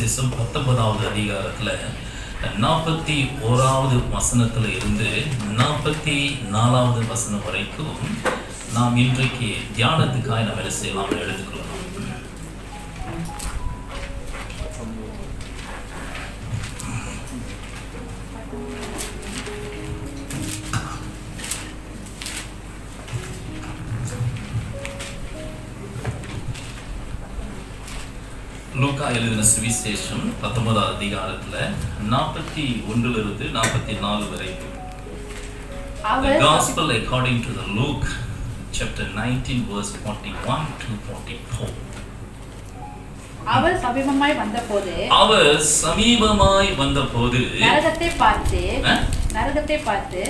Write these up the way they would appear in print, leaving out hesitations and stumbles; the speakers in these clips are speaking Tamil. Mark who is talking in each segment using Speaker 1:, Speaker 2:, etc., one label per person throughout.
Speaker 1: சுவிசேஷம் 19வது அதிகாரத்துல 41வது வசனத்துல இருந்து 44வது வசனம் வரைக்கும் நாம் இன்றைக்கு தியானத்துக்காக நம்ம என்ன செய்யலாம் எடுத்துக்கொள்ளலாம். லூக்கா எழுதின சுவிசேஷம் 19வது அதிகாரத்துல 41லிருந்து 44 வரைக்கும். The Gospel according to the Luke chapter 19 verse 41 to 44.
Speaker 2: அவர் சமீபமாய் வந்தபோது நரகத்தை பார்த்து நகரத்தை பார்த்து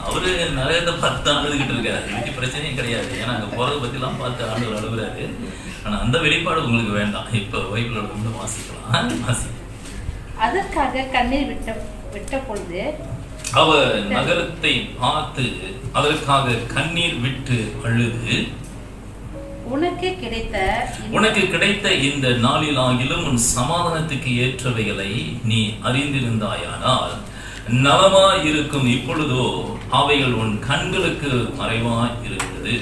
Speaker 1: அவரு நிறைய பார்த்து அழுதுகிட்டு இருக்காரு. வீட்டு பிரச்சனையும் கிடையாது, ஏன்னா அங்க போறதை பத்தி எல்லாம் பார்த்து ஆண்டவர் அழுகுறாரு. ஆனா அந்த வெளிப்பாடு உங்களுக்கு வேண்டாம். இப்ப பைபிளோட வந்து வாசிக்கலாம்.
Speaker 2: அதற்காக கண்ணீர் விட்ட பொழுது
Speaker 1: அவர் நகரத்தை பார்த்து அதற்காக கண்ணீர் விட்டு அழுது, உனக்கு கிடைத்த இந்த நாளிலாகிலும் உன் சமாதானத்துக்கு ஏற்றவைகளை நீ அறிந்திருந்தாயானால் நலமாய் இருக்கும். இப்பொழுதோ அவைகள் உன் கண்களுக்கு மறைவாய் இருக்கிறது.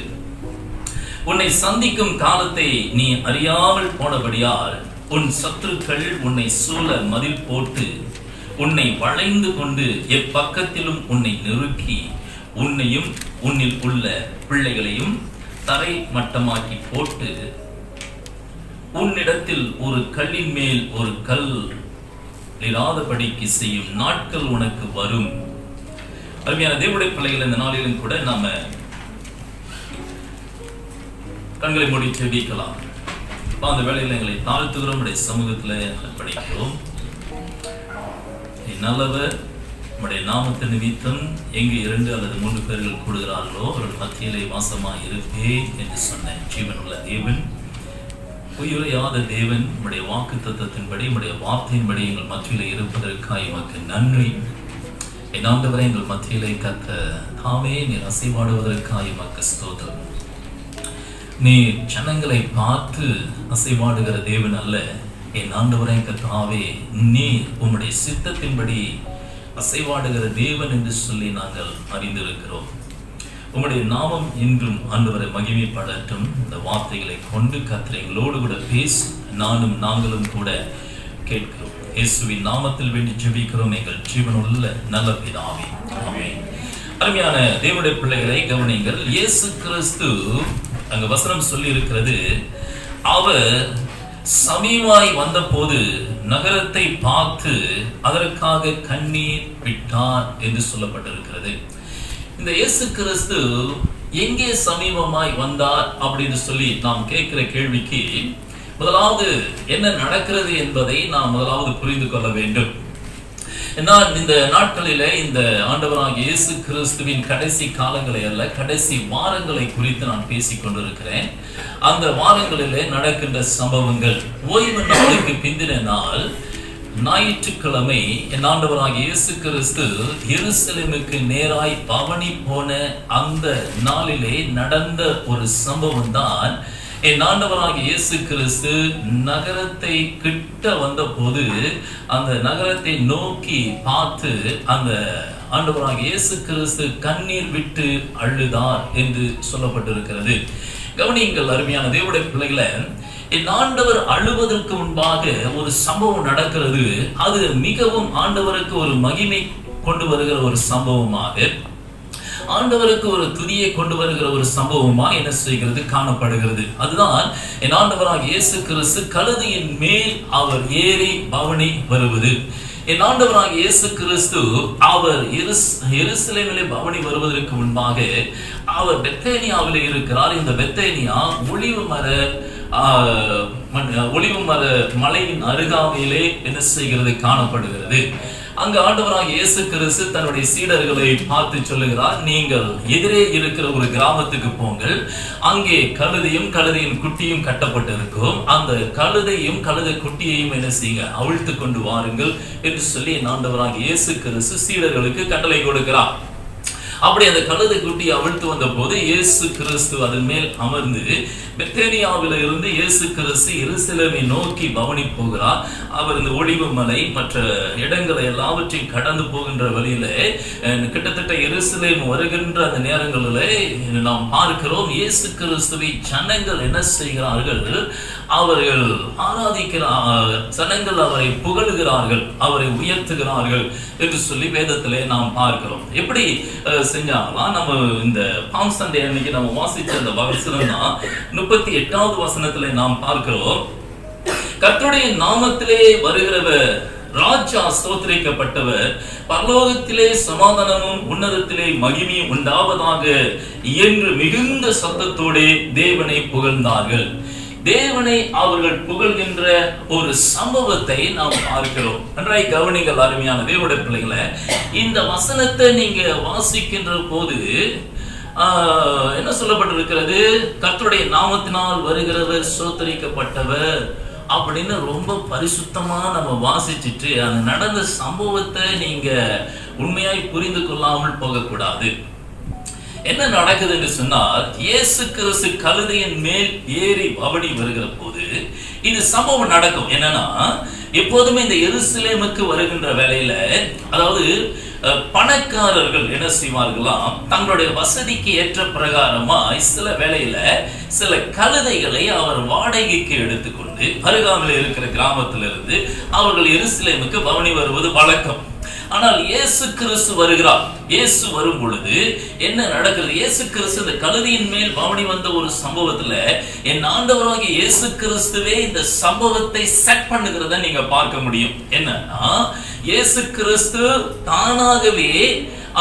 Speaker 1: உன்னை சந்திக்கும் காலத்தை நீ அறியாமல் போனபடியால் உன் சத்துருக்கள் உன்னை சூழ மதில் போட்டு உன்னை வளைந்து கொண்டு எப்பக்கத்திலும் உன்னை நெருக்கி உன்னையும் உன்னில் உள்ள பிள்ளைகளையும் தரை மட்டமாக்கி போட்டு உன்னிடத்தில் ஒரு கல்லின் மேல் ஒரு கல் இராதபடிக்கு செய்யும் நாட்கள் உனக்கு வரும். அருமையான தேவனுடைய பிள்ளைகள், இந்த நாளிலும் கூட நாம கண்களை மூடி ஜெபிக்கலாம். அந்த வேளையில் எங்களை தாழ்த்துகிறோம், உடைய சமூகத்துல அர்ப்பணிக்கிறோம். நல்லவர் நம்முடைய நாமத்தை நிமித்தம் எங்கு 2 அல்லது 3 பேர்கள் கூடுகிறார்களோ அவர்கள் மத்தியிலே வாசமாய் இருப்பேன் என்று சொன்ன ஜீவனுள்ள தேவன், உயிரையாத தேவன், நம்முடைய வாக்கு தத்தத்தின்படி நம்முடைய வார்த்தையின்படி எங்கள் மத்தியிலே இருப்பதற்காக எமக்கு நன்றி. என் ஆண்டவரை எங்கள் மத்தியிலே கத்த தாமே நீர் அசைவாடுவதற்காக எமக்கு ஸ்தோத்திரம். நீ ஜனங்களை பார்த்து அசைவாடுகிற தேவன் அல்ல. என் ஆண்டவரை கத்தாவே, நீ உம்முடைய சித்தத்தின்படி அசைவாடுகிற தேவன் என்று சொல்லி நாங்கள் அறிந்திருக்கிறோம். உம்முடைய நாமம் இன்றும் ஆண்டவரை மகிமைப்படட்டும். இந்த வார்த்தைகளை கொண்டு கர்த்தர் எங்களோடு கூட பேசி நாங்களும் கூட கேட்கிறோம். இயேசுவின் நாமத்தில் வேண்டி ஜெபிக்கிறோம் எங்கள் ஜீவனுள்ள நல்ல பிதாவே, ஆமென். அருமையான தேவனுடைய பிள்ளைகளை கவனிங்கள். இயேசு கிறிஸ்து அங்க வசனம் சொல்லி இருக்கிறது, அவர் சமீபமாய் வந்தபோது நகரத்தை பார்த்து அதற்காக கண்ணீர் விட்டார் என்று சொல்லப்பட்டிருக்கிறது. இந்த இயேசு கிறிஸ்து எங்கே சமீபமாய் வந்தார் அப்படின்னு சொல்லி நாம் கேட்கிற கேள்விக்கு முதலாவது என்ன நடக்கிறது என்பதை நாம் முதலாவது புரிந்து கொள்ள வேண்டும். நான் இந்த நாட்களிலே இந்த ஆண்டவராகிய இயேசு கிறிஸ்துவின் கடைசி காலங்களை அல்ல, கடைசி வாரங்களை குறித்து நான் பேசிக் கொண்டிருக்கிறேன். அந்த வாரங்களிலே நடக்கின்ற சம்பவங்கள், ஓய்வு நாளுக்கு பிந்தின நாள் ஞாயிற்றுக்கிழமை என் ஆண்டவராகிய இயேசு கிறிஸ்து எருசலேமுக்கு நேராய் பவனி போன அந்த நாளிலே நடந்த ஒரு சம்பவம் தான். என் ஆண்டவராகிய இயேசு கிறிஸ்து நகரத்தை கிட்ட வந்த போது அந்த நகரத்தை நோக்கி பார்த்து அந்த ஆண்டவராகிய இயேசு கிறிஸ்து கண்ணீர் விட்டு அழுதார் என்று சொல்லப்பட்டிருக்கிறது. கவனியுங்கள் அருமையான தேவனுடைய பிள்ளைகளை, என் ஆண்டவர் அழுவதற்கு முன்பாக ஒரு சம்பவம் நடக்கிறது. அது மிகவும் ஆண்டவருக்கு ஒரு மகிமை கொண்டு வருகிற ஒரு சம்பவமாக, ஆண்டவருக்கு ஒரு துதியை கொண்டு வருகிற ஒரு சம்பவமா என்ன செய்கிறது காணப்படுகிறது. அதுதான் என் ஆண்டவராகிய இயேசு கிறிஸ்து கழுதையின் மேல் அவர் ஏறி பவனி வருவது. என் ஆண்டவராகிய இயேசு கிறிஸ்து அவர் எருசலேமிலே பவனி வருவதற்கு முன்பாக அவர் பெத்தேனியாவிலே இருக்கிறார். இந்த பெத்தேனியா ஒலிவு மர மலையின் அருகாமையிலே என்ன செய்கிறது காணப்படுகிறது. அங்கு ஆண்டவராகிய இயேசு கிறிஸ்து தன்னுடைய சீடர்களை பார்த்து சொல்லுகிறார், நீங்கள் எதிரே இருக்கிற ஒரு கிராமத்துக்கு போங்கள், அங்கே கழுதையும் கழுதையின் குட்டியும் கட்டப்பட்டிருக்கும், அந்த கழுதையும் கழுதை குட்டியையும் என்ன செய்யுங்க அவிழ்த்து கொண்டு வாருங்கள் என்று சொல்லி ஆண்டவராகிய இயேசு கிறிஸ்து சீடர்களுக்கு கட்டளை கொடுக்கிறார். அப்படி அந்த கழுதை குட்டியை அவிழ்த்து வந்த போது இயேசு கிறிஸ்து அதன் மேல் அமர்ந்து பெத்தேனியாவில இருந்து இயேசு கிறிஸ்து எருசலேமை நோக்கி பவனி போகிறார். அவர் இந்த ஒலிவ மலை மற்ற இடங்களை எல்லாவற்றையும் கடந்து போகின்ற வழியில கிட்டத்தட்ட எருசலேம் வருகின்ற அந்த நேரங்களிலே நாம் பார்க்கிறோம் இயேசு கிறிஸ்துவை ஜனங்கள் என்ன செய்கிறார்கள், அவர்கள் ஆராதிக்கிறார், ஜனங்கள் அவரை புகழுகிறார்கள், அவரை உயர்த்துகிறார்கள் என்று சொல்லி வேதத்திலே நாம் பார்க்கிறோம். எப்படி செஞ்சாங்களா? நம்ம இந்த பாம் சண்டே அன்னைக்கு நம்ம வாசிச்ச அந்த வசனம் தான் 38வது வசனத்திலே நாம் பார்க்கிறோம். கர்த்தருடைய நாமத்திலே வருகிறவர் ராஜா ஸ்தோத்திரிக்கப்பட்டவர், பரலோகத்திலே சமாதானமும் உன்னதத்திலே மகிமையும் உண்டாவதாக என்று மிகுந்த சத்தத்தோடே தேவனை புகழ்ந்தார்கள். தேவனை அவர்கள் புகழ்கின்ற ஒரு சம்பவத்தை நாம் பார்க்கிறோம். நன்றாய் கவனிங்கள் அருமையான தேவனுடைய பிள்ளைகளை. இந்த வசனத்தை நீங்க வாசிக்கின்ற போது என்ன சொல்லப்பட்டிருக்கிறது? கர்த்தருடைய நாமத்தினால் வருகிறவர் ஸ்தோத்திரிக்கப்பட்டவர் அப்படின்னு ரொம்ப பரிசுத்தமா நம்ம வாசிச்சுட்டு அந்த நடந்த சம்பவத்தை நீங்க உண்மையாய் புரிந்து கொள்ளாமல் போகக்கூடாது. என்ன நடக்குது என்று சொன்னால், இயேசு கிறிஸ்து கழுதையின் மேல் ஏறி பவனி வருகிற போது இது சம்பவம் நடக்கும். என்னன்னா, எப்போதுமே இந்த எருசலேமுக்கு வருகின்ற வேளையில, அதாவது பணக்காரர்கள் என்ன செய்வார்களாம், தங்களுடைய வசதிக்கு ஏற்ற பிரகாரமாய் சில வேளையில சில கழுதைகளை அவர் வாடகைக்கு எடுத்துக்கொண்டு அருகாமையில் இருக்கிற கிராமத்திலிருந்து அவர்கள் எருசலேமுக்கு பவனி வருவது வழக்கம். ஆனால் இயேசு கிறிஸ்து வருகிறார். இயேசு வரும் பொழுது என்ன நடக்கிறது? இயேசு கிறிஸ்து இந்த கழுதையின் மேல் பவனி வந்த ஒரு சம்பவத்துல என் ஆண்டவராகிய இயேசு கிறிஸ்துவே இந்த சம்பவத்தை செட் பண்ணுகிறத நீங்க பார்க்க முடியும். என்னன்னா, இயேசு கிறிஸ்து தானாகவே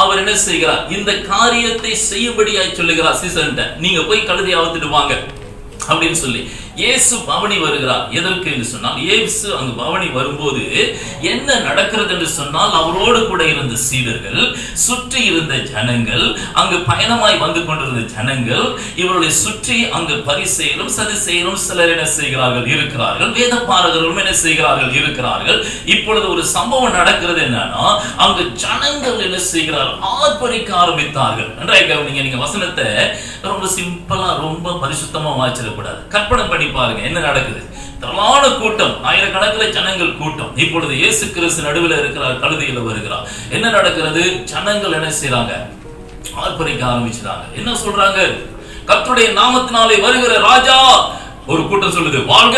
Speaker 1: அவர் என்ன செய்கிறார், இந்த காரியத்தை செய்யும்படியாய் சொல்லுகிறார் சீசன்ட்ட, நீங்க போய் கழுதையை அவுத்துட்டு வாங்க அப்படின்னு சொல்லி இயேசு பவனி வருகிறார். எதற்கு என்று சொன்னால், இயேசு அங்கு பவனி வரும்போது என்ன நடக்கிறது என்று சொன்னால், அவரோடு கூட இருந்த சீடர்கள், சுற்றி இருந்த ஜனங்கள், அங்கு பயணமாய் வந்து கொண்டிருந்த ஜனங்கள், இவர்களை சுற்றி அங்கு பரிசேயரும் சதுசேயரும் சிலர் என்ன செய்கிறார்கள் இருக்கிறார்கள், வேதபாரகர்களும் என்ன செய்கிறார்கள் இருக்கிறார்கள். இப்பொழுது ஒரு சம்பவம் நடக்கிறது. என்னன்னா, அங்கு ஜனங்கள் என்ன செய்கிறார்கள், ஆர்ப்பரிக்க ஆரம்பித்தார்கள். நன்றாக கவனிங்க. நீங்க வசனத்தை ரொம்ப சிம்பிளா ரொம்ப பரிசுத்தமா வாசிடக்கூடாது. கற்பனை பண்ணி பாருங்க என்ன நடக்குது. திரளான கூட்டம், ஆயிரக்கணக்கில் ஜனங்கள் கூட்டம். இப்பொழுது இயேசு கிறிஸ்து நடுவில் இருக்கிறார், கழுதையில வருகிறார். என்ன நடக்கிறது? ஜனங்கள் என்ன செய்றாங்க, ஆர்ப்பரிக்க ஆரம்பிச்சாங்க. என்ன சொல்றாங்க? கர்த்தருடைய நாமத்தினாலே வருகிற ராஜா. ஒரு கூட்டம் சொல்லுது வாழ்க.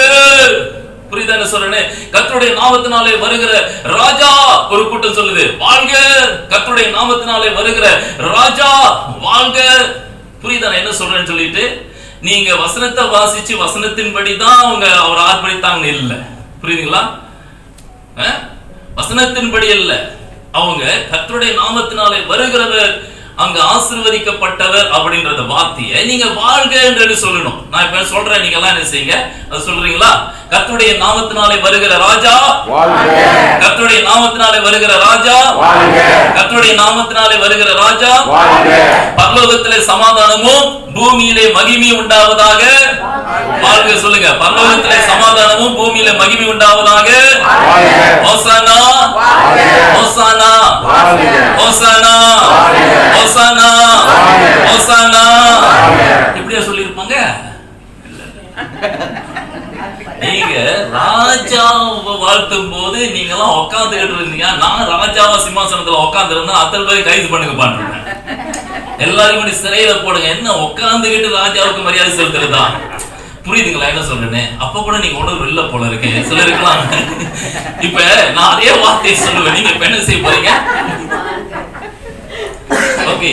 Speaker 1: புரியுதா என்ன சொல்றேன்னு? கர்த்தருடைய நாமத்தினாலே வருகிற ராஜா. ஒரு கூட்டம் சொல்லுது வாழ்க. கர்த்தருடைய நாமத்தினாலே வருகிற ராஜா வாழ்க. புரியுதா என்ன சொல்றேன்னு சொல்லிட்டு நீங்க வசனத்தை வாசிச்சு வசனத்தின்படிதான் அவங்க அவர் ஆர்ப்பரித்தாங்க இல்ல. புரியுதுங்களா? வசனத்தின்படி இல்ல, அவங்க கர்த்தருடைய நாமத்தினாலே வருகிறவர், அங்க ஆசீர்வதிக்கப்பட்டவர் அப்படின்றத வார்த்தையை நீங்க வாழ்க என்று சொல்லணும். நான் இப்ப சொல்றேன், நீங்க எல்லாம் என்ன செய்யுங்க, அது சொல்றீங்களா? கர்த்தருடைய நாமத்தினாலே வருகிற ராஜா வாழ்க. கர்த்தருடைய நாமத்தினாலே வருகிற ராஜா வாழ்க. கர்த்தருடைய நாமத்தினாலே வருகிற ராஜா வாழ்க. பரலோகத்திலே சமாதானமும் பூமியிலே மகிமையும் உண்டாவதாக வாழ்க. சொல்லுங்க, பரலோகத்திலே சமாதானமும் பூமியிலே மகிமை உண்டாவதாக வாழ்க. Hosanna hosanna hosanna hosanna hosanna. இப்படியா சொல்லிருப்பாங்க? நீங்க ராஜாவை வாழ்த்தும் போது நீங்க எல்லாம் உட்காந்துக்கிட்டு இருந்தீங்க. நான் ராஜாவா சிம்மாசனத்துல உட்கார்ந்து இருந்தா அத்தனை பேரை கைது பண்ணுங்க பாருங்க, எல்லாரும் சிறையில போடுங்க. என்ன உட்காந்துக்கிட்டு ராஜாவுக்கு மரியாதை செலுத்துறதா? புரியுதுங்களா என்ன சொல்றேன்னு? அப்ப கூட நீங்க ஒன்றும் வெளில போல இருக்கு சில இருக்கலாம். இப்ப நான் அதே வார்த்தையை சொல்லுவேன், நீங்க இப்ப என்ன செய்ய போறீங்க? ஓகே,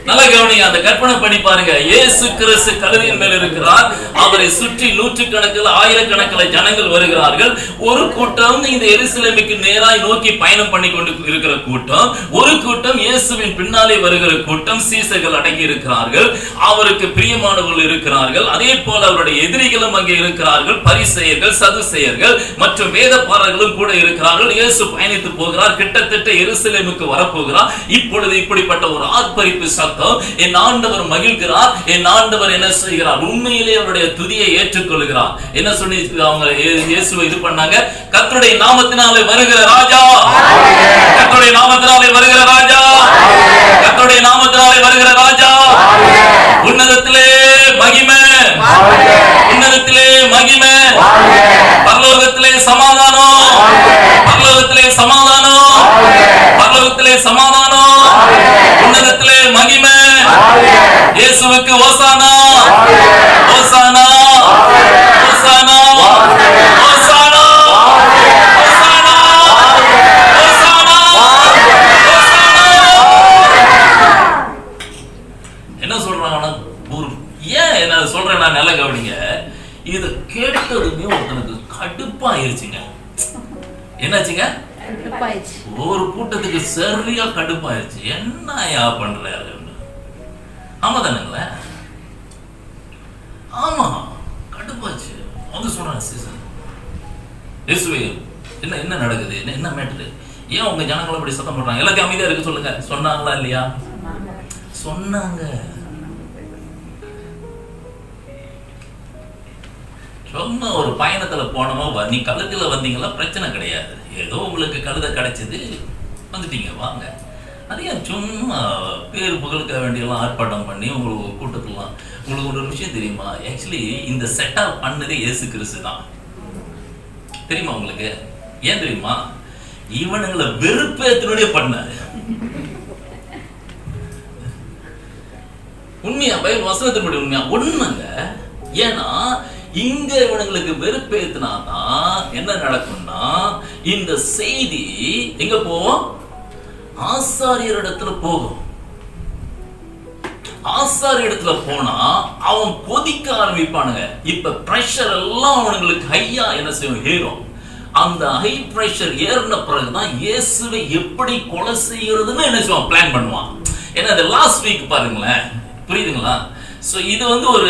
Speaker 1: நல்லா கவனிங்க. அந்த கற்பனை பண்ணி பாருங்க. இயேசு கிறிஸ்து கழுதையின் மேல் இருக்கிறார். அவரை சுற்றி நூற்றுக்கணக்கில் ஆயிரக்கணக்கில் ஜனங்கள் வருகிறார்கள். ஒரு கூட்டம் இந்த எருசலேமுக்கு நேராய் நோக்கி பயணம் பண்ணி கொண்டு இருக்கிற கூட்டம், ஒரு கூட்டம் இயேசுவின் பின்னாலே வருகிற கூட்டம். சீசர்கள் அடங்கி இருக்கிறார்கள், அவருக்கு பிரியமானவர்கள் இருக்கிறார்கள். அதே போல அவருடைய எதிரிகளும் அங்கே இருக்கிறார்கள், பரிசேயர்கள் சதுசேயர்கள் மற்றும் வேதபாரகர்களும் கூட இருக்கிறார்கள். இயேசு பயணித்து போகிறார், கிட்டத்தட்ட எருசலேமுக்கு வரப்போகிறார். இப்பொழுது இப்படிப்பட்ட ஒரு ஆர்ப்பரிப்பு சத்தம். என் ஆண்டவர் மகிழ்கிறார், என் ஆண்டவர் என்ன செய்கிறார், உண்மையிலே அவருடைய துதியை ஏற்றுக்கொள்கிறார். என்ன சொல்லி அவங்க இயேசுவை இது பண்ணாங்க? கர்த்தருடைய நாமத்தினாலே வருகிற ராஜா, கர்த்தருடைய நாமத்தினாலே வருகிற ராஜா, கர்த்தருடைய நாமத்தினாலே நாமத்தினாலே வருகிற ராஜா, உன்னதத்திலே மகிமை, உன்னதத்திலே மகிமை, பரலோகத்திலே சமாதானம், பரலோகத்திலே சமாதானம், பரலோகத்திலே சமாதானம், உன்னதத்திலே மகிமை. இயேசுவுக்கு ஓசானா, hosanna, hosanna, hosanna, hosanna, hosanna, ஓசானா. என்ன சொல்றாங்க? ஏன் என்ன சொல்றேன் நான், நல்ல கவனிங்க. இது கேட்டதுமே ஒருத்தனுக்கு கடுப்பாயிருச்சுங்க. என்னாச்சுங்க? ஒரு கூட்டத்துக்கு சரியா கடுப்பாயிருச்சு. என்னயா பண்றாரு? ஆமா தானுங்களே, ஆமா கடுப்பாச்சு. அவங்க சொன்னாங்க, என்ன என்ன நடக்குது, என்ன மேட்டரு, ஏன் உங்க ஜனங்களை அப்படி சத்தம் பண்றாங்க? எல்லாத்தையும் அமைதியா இருக்கு சொல்லுங்க. சொன்னாங்களா இல்லையா? சொன்னாங்க. சொன்ன ஒரு பயணத்துல போனோமோ, நீ கழுத்துல வந்தீங்களா பிரச்சனை கிடையாது. ஏதோ உங்களுக்கு கழுத கிடைச்சது, வந்துட்டீங்க, வாங்க. அதையா சும்மா பேரு புகழுக்க வேண்டியெல்லாம் ஆர்ப்பாட்டம் பண்ணி உங்களுக்கு கூட்டத்துலாம். உங்களுக்கு ஒரு விஷயம் தெரியுமா? ஆக்சுவலி இந்த செட்டப் பண்ணதே இயேசு கிறிஸ்து தான். தெரியுமா உங்களுக்கு? ஏன் தெரியுமா? இவனுங்களை வெறுப்பேத்தினுடைய பண்ணாரு. உண்மையா? பைபிள் வசனத்தினுடைய உண்மையா? உண்மைங்க. ஏன்னா இங்க இவனுங்களுக்கு வெறுப்பேத்தினாதான் என்ன நடக்கும்னா, இந்த செய்தி எங்க போவோம்? ஆசாரியர் இடத்துல போகும். ஆசாரியர் இடத்துல போனா அவன் கொதிக்க ஆரம்பிப்பானுங்க. இப்ப பிரஷர் எல்லாம் அவனுங்களுக்கு ஹையா என்ன செய்யும்? ஏறும். அந்த ஹை பிரஷர் ஏறின பிறகுதான் இயேசுவை எப்படி கொலை செய்யறதுன்னு என்ன செய்வான்? பிளான் பண்ணுவான். ஏன்னா இந்த லாஸ்ட் வீக் பாருங்களேன், புரியுதுங்களா? சோ இது வந்து ஒரு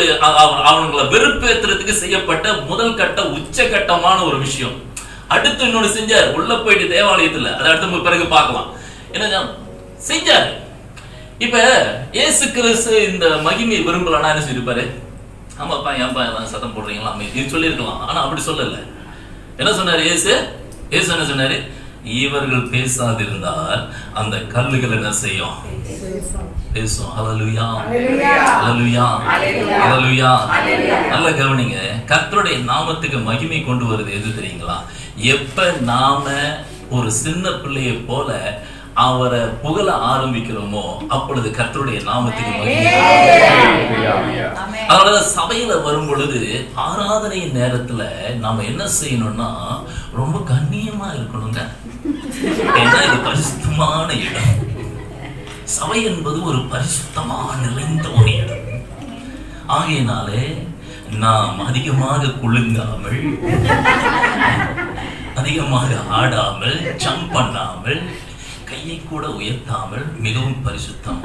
Speaker 1: அவங்களை வெறுப்பேத்துறதுக்கு செய்யப்பட்ட முதல் கட்ட உச்சகட்டமான ஒரு விஷயம். அடுத்து இன்னொன்னு செஞ்சார். உள்ள போயிட்டு தேவாலயத்துல, அதை அடுத்த பிறகு பார்க்கலாம். என்ன செஞ்சாரு? இப்ப இயேசு கிறிஸ்து இந்த மகிமையை விரும்பலன்னா என்ன சொல்லிருப்பாரு? ஆமாப்பா, ஏன்பா எல்லாம் சத்தம் போடுறீங்களா? இது சொல்லியிருக்கலாம். ஆனா அப்படி சொல்லல. என்ன சொன்னாரு இயேசு? இயேசு என்ன சொன்னாரு? இவர்கள் பேசாதிருந்தால் அந்த கல்லுகள் என்ன செய்யும்? பேசும். ஹல்லேலூயா, ஹல்லேலூயா, ஹல்லேலூயா. நல்ல கவனிங்க. கர்த்தருடைய நாமத்துக்கு மகிமை கொண்டு வருது எது தெரியுங்களா? எப்ப நாம ஒரு சின்ன பிள்ளையை போல அவரை புகழ ஆரம்பிக்கிறோமோ அப்பொழுது கர்த்தருடைய நாமத்துக்கு மகிமை. அதனால சபையில வரும் பொழுது ஆராதனை நேரத்துல நாம என்ன செய்யணும்னா ரொம்ப கண்ணியமா இருக்கணுங்க. ஏன்னா இது பரிசுத்தமான இடம். சபை என்பது ஒரு பரிசுத்தமான நிறைந்த ஒரு இடம். ஆகையினாலே நாம் அதிகமாக குலுங்காமல், அதிகமாக ஆடாமல், ஜம்ப் பண்ணாமல், கையை கூட உயர்த்தாமல் மிகவும் பரிசுத்தம்.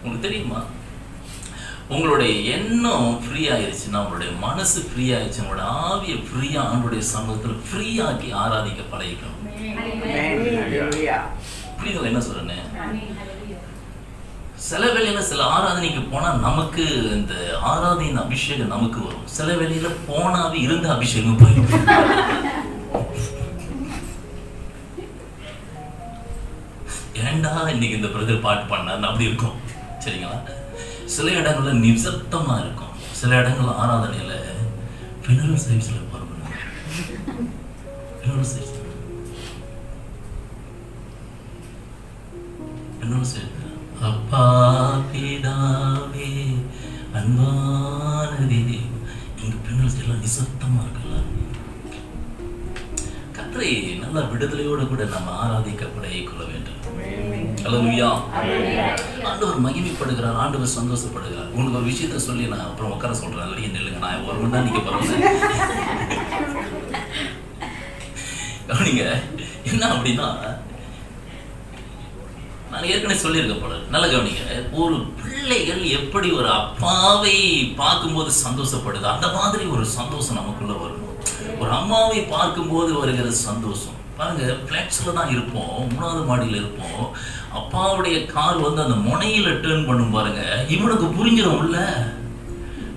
Speaker 1: உங்களுக்கு தெரியுமா? உங்களுடைய எண்ணம் ஃப்ரீ ஆயிடுச்சுன்னா, உங்களுடைய மனசு ஃப்ரீ ஆயிடுச்சு, உங்களோட ஆவியை ஃப்ரீயா ஆண்டுடைய சமூகத்தில் ஃப்ரீயாக்கி ஆராதிக்க பழகிக்கணும். புரியுது என்ன சொல்றேன்னு? சில வேளையில சில ஆராதனைக்கு போனா நமக்கு இந்த ஆராதனையின் அபிஷேகம் நமக்கு வரும். சில வேளையில போனாவே இருந்த அபிஷேகம் போயிடும். ஏண்டா இன்னைக்கு இந்த பிரதர் பாட்டு பண்ணார் அப்படி இருக்கும். சரிங்களா? சில இடங்கள்ல நிசப்தமா இருக்கும். சில இடங்கள்ல ஆராதனையில ஃபினரல் சர்வீஸ்ல பாருங்க, ஃபினரல் சர்வீஸ், ஃபினரல் சர்வீஸ். அப்பா பிதாவே அன்பான தேவனே, இங்க ஃபினரல் எல்லாம் நிசப்தமா இருக்குல்ல. கர்த்தரை நல்ல விடுதலையோடு கூட நம்ம ஆராதிக்க பழகிக்கொள்ள வேண்டும். ஹல்லேலூயா. ஆண்டவர் மகிமைப்படுகிறார், ஆண்டவர் சந்தோஷப்படுகிறார். உங்களுக்கு ஒரு விஷயத்த சொல்லி நான் அப்புறம் உட்கார சொல்றேன். இல்லையே நில்லுங்க, நான் ஒரு மணி நேரம் நிக்க போறேன். கவனிங்க, என்ன அப்படின்னா, நான் ஏற்கனவே சொல்லியிருக்க போல, நல்ல கவனிங்க. ஒரு பிள்ளைகள் எப்படி ஒரு அப்பாவை பார்க்கும்போது சந்தோஷப்படுது, அந்த மாதிரி ஒரு சந்தோஷம் நமக்குள்ள வரணும். ஒரு அம்மாவை பார்க்கும்போது வருகிற சந்தோஷம் பாருங்க. பிளாட்ஸ்ல தான் இருப்போம், 3வது மாடியில் இருப்போம். அப்பாவுடைய கார் வந்து அந்த முனையில டேர்ன் பண்ணும் பாருங்க, இவனுக்கு புரிஞ்சிடும், உள்ள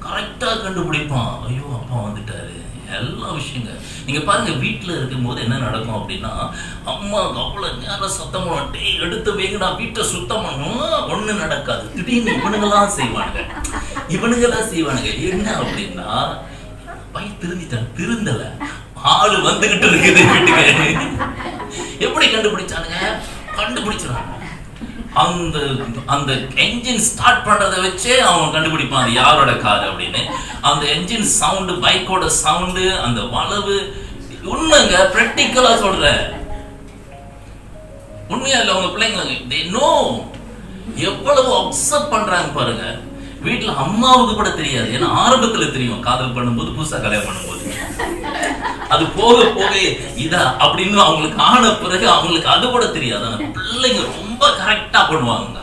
Speaker 1: கரெக்டா கண்டுபிடிப்பான். ஐயோ அப்பா வந்துட்டாரு, எல்லா விஷயங்க நீங்க பாருங்க. வீட்டுல இருக்கும் போது என்ன நடக்கும் அப்படின்னா, அம்மா அவ்வளவு நேரம் சத்தம் டே எடுத்து வைங்கடா வீட்டை சுத்தம் பண்ணணும், ஒண்ணு நடக்காது. திடீர்னு இவனுங்கெல்லாம் செய்வானுங்க. என்ன அப்படின்னா, பையன் திருந்தல, ஆளு வந்துகிட்டு இருக்குது வீட்டுக்கு. எப்படி கண்டுபிடிச்சானுங்க? அந்த என்ஜின் ஸ்டார்ட் பண்றதை வச்சே அவன் கண்டுபிடிப்பான் அது யாரோட கார் அப்படின்னு. அந்த என்ஜின் சவுண்டு, பைக்கோட சவுண்டு, அந்த வளவு, உண்மைங்க, பிராக்டிக்கலா சொல்ற, உண்மையா இல்ல உங்க பிள்ளைங்க எவ்வளவு அப்சர்வ் பண்றாங்க பாருங்க. வீட்டுல அம்மாவுக்கு கூட தெரியாது. ஏன்னா ஆரம்பத்துல தெரியும், காதல் பண்ணும்போது, புதுசா கல்யாணம் பண்ணும்போது, அது போக போக இதா அப்படின்னு அவங்களுக்கு ஆன பிறகு அவங்களுக்கு அது கூட தெரியாது. ஆனா பிள்ளைங்க ரொம்ப கரெக்டா பண்ணுவாங்க.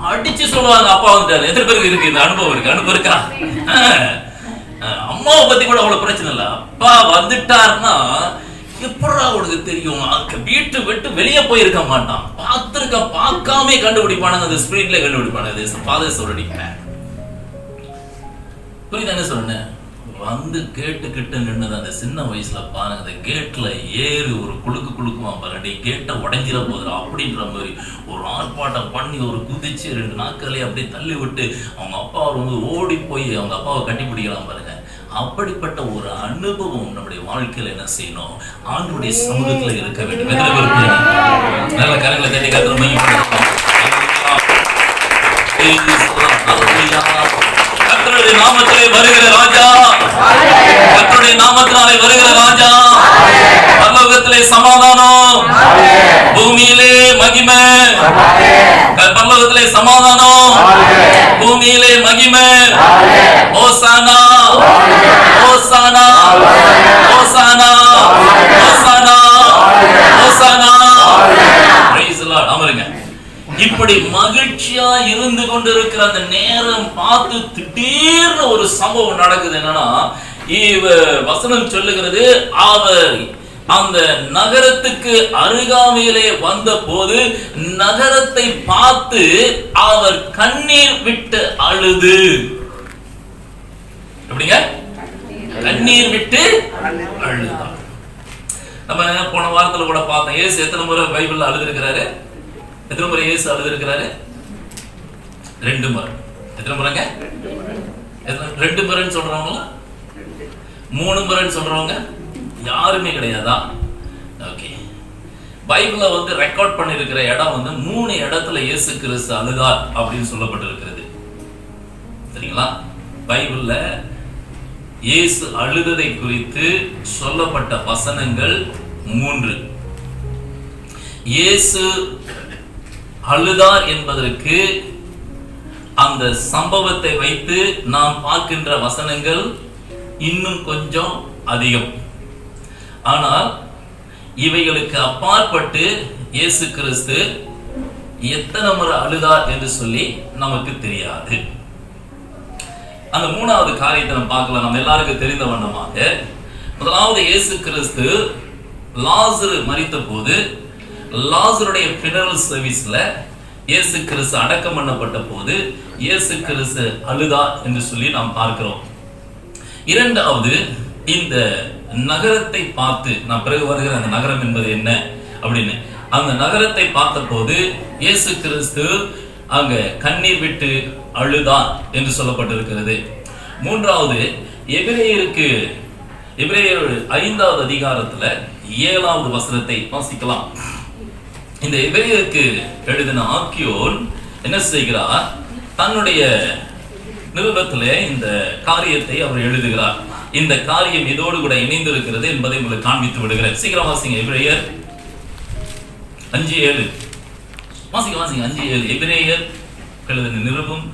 Speaker 1: அடிச்சு சொல்லுவாங்க, அப்பா வந்துட்டாரு. எத்தனை பேருக்கு இருக்கு இந்த அனுபவம் இருக்கா? அம்மாவை பத்தி கூட அவ்வளவு பிரச்சனை இல்ல, அப்பா வந்துட்டாருன்னா எப்படா உனக்கு தெரியும்? வீட்டு விட்டு வெளியே போயிருக்க மாட்டான், பார்க்காம கண்டுபிடிப்பானுங்க, அந்த ஸ்பிரிட்ல கண்டுபிடிப்பானுங்க. ஃபாதர் சொல்லிட்டேன், புரியுது என்ன சொன்னேன்? வந்து கேட்டுக்கிட்டு நின்னது அந்த சின்ன வயசுல பாருங்க, அந்த கேட்ல ஏறி ஒரு குழுக்குவான் பாருங்க, கேட்டை உடைஞ்சிட போதும் அப்படின்ற மாதிரி ஒரு ஆர்ப்பாட்டம் பண்ணி ஒரு குதிச்சு 2 நாட்களே அப்படியே தள்ளி விட்டு அவங்க அப்பா வந்து ஓடி போய் அவங்க அப்பாவை கட்டி பிடிக்கலாம் பாருங்க. அப்படிப்பட்ட ஒரு அனுபவம் நம்முடைய வாழ்க்கையில என்ன செய்யணும்? ஆண்டவருடைய சமூகத்துல இருக்க வேண்டும். நல்ல கரங்களை தட்டி கத்திரமையும் கர்த்தருடைய நாமத்திலே வருகிற ராஜா, கர்த்தருடைய நாமத்தினாலே வருகிற ராஜா, பரலோகத்திலே சமாதானம், பூமியிலே மகிமை, பரலோகத்திலே சமாதானம், பூமியிலே மகிமை. ஓசானா hosanna hosanna hosanna hosanna. Praise the Lord. அமருங்க. இப்படி மகிழ்ச்சியா இருந்து கொண்டிருக்கிற அந்த நேரம் பார்த்து திடீர்னு ஒரு சம்பவம் நடக்குது. என்னன்னா, வசனம் சொல்லுகிறது, அவர் அந்த நகரத்துக்கு அருகாமையிலே வந்த போது நகரத்தை பார்த்து அவர் கண்ணீர் விட்டு அழுது. எப்படிங்க? கண்ணீர் விட்டு அழுதார். நம்ம போன வாரத்துல கூட பார்த்தோம், இயேசு எத்தனை முறை பைபிள்ல அழுது இருக்கிறாரு? எத்தனை முறை இயேசு அழுது இருக்கிறாரு? 2 முறை. எத்தனை முறைங்க? 2 முறைன்னு சொல்றவங்க, 3 முறைன்னு சொல்றவங்க யாருமே கிடையாதா? ஓகே. பைபிள்ல வந்து ரெக்கார்ட் பண்ணிருக்கிற இடம் வந்து 3 இடத்துல இயேசு கிறிஸ்து அழுதார் அப்படின்னு சொல்லப்பட்டிருக்கிறது. சரிங்களா? பைபிள்ல இயேசு அழுததை குறித்து சொல்லப்பட்ட வசனங்கள் 3. இயேசு அழுதார் என்பதற்கு அந்த சம்பவத்தை வைத்து நாம் பார்க்கின்ற வசனங்கள் இன்னும் கொஞ்சம் அதிகம். ஆனால் இவைகளுக்கு அப்பாற்பட்டு இயேசு கிறிஸ்து எத்தனை முறை அழுதார் என்று சொல்லி நமக்கு தெரியாது. அந்த 3வது காரியத்தை நம்ம பார்க்கலாம். நம்ம எல்லாருக்கும் தெரிந்த வண்ணமாக, முதலாவது இயேசு கிறிஸ்து லாசரு மரித்த போது லாசருடைய ஃபினரல் சர்வீஸ்ல இயேசு கிறிஸ்து அடக்கம் பண்ணப்பட்ட போது இயேசு கிறிஸ்து அழுதார் என்று சொல்லி நாம் பார்க்கிறோம். 2வது, இந்த நகரத்தை பார்த்து, நான் பிறகு வருகிற அந்த நகரம் என்பது என்ன அப்படின்னு, அந்த நகரத்தை பார்த்த போது இயேசு கிறிஸ்து அங்க கண்ணீர் விட்டு அழுதார் என்று சொல்லப்பட்டிருக்கிறது. 3வது, எபிரேயர் 5வது அதிகாரத்துல 7வது வசனத்தை வாசிக்கலாம். இந்த எபிரேயருக்கு எழுதின ஆக்கியோன் என்ன செய்கிறார்? தன்னுடைய நிருபத்திலே இந்த காரியத்தை அவர் எழுதுகிறார். இந்த காரியம் இதோடு கூட இணைந்திருக்கிறது என்பதை உங்களுக்கு காண்பித்து விடுகிறேன். சீக்கிரம் வாசிங்க. எபிரேயர் 5:7 வாசிங்க 5:7. எபிரேயர் எழுதின நிருபம்.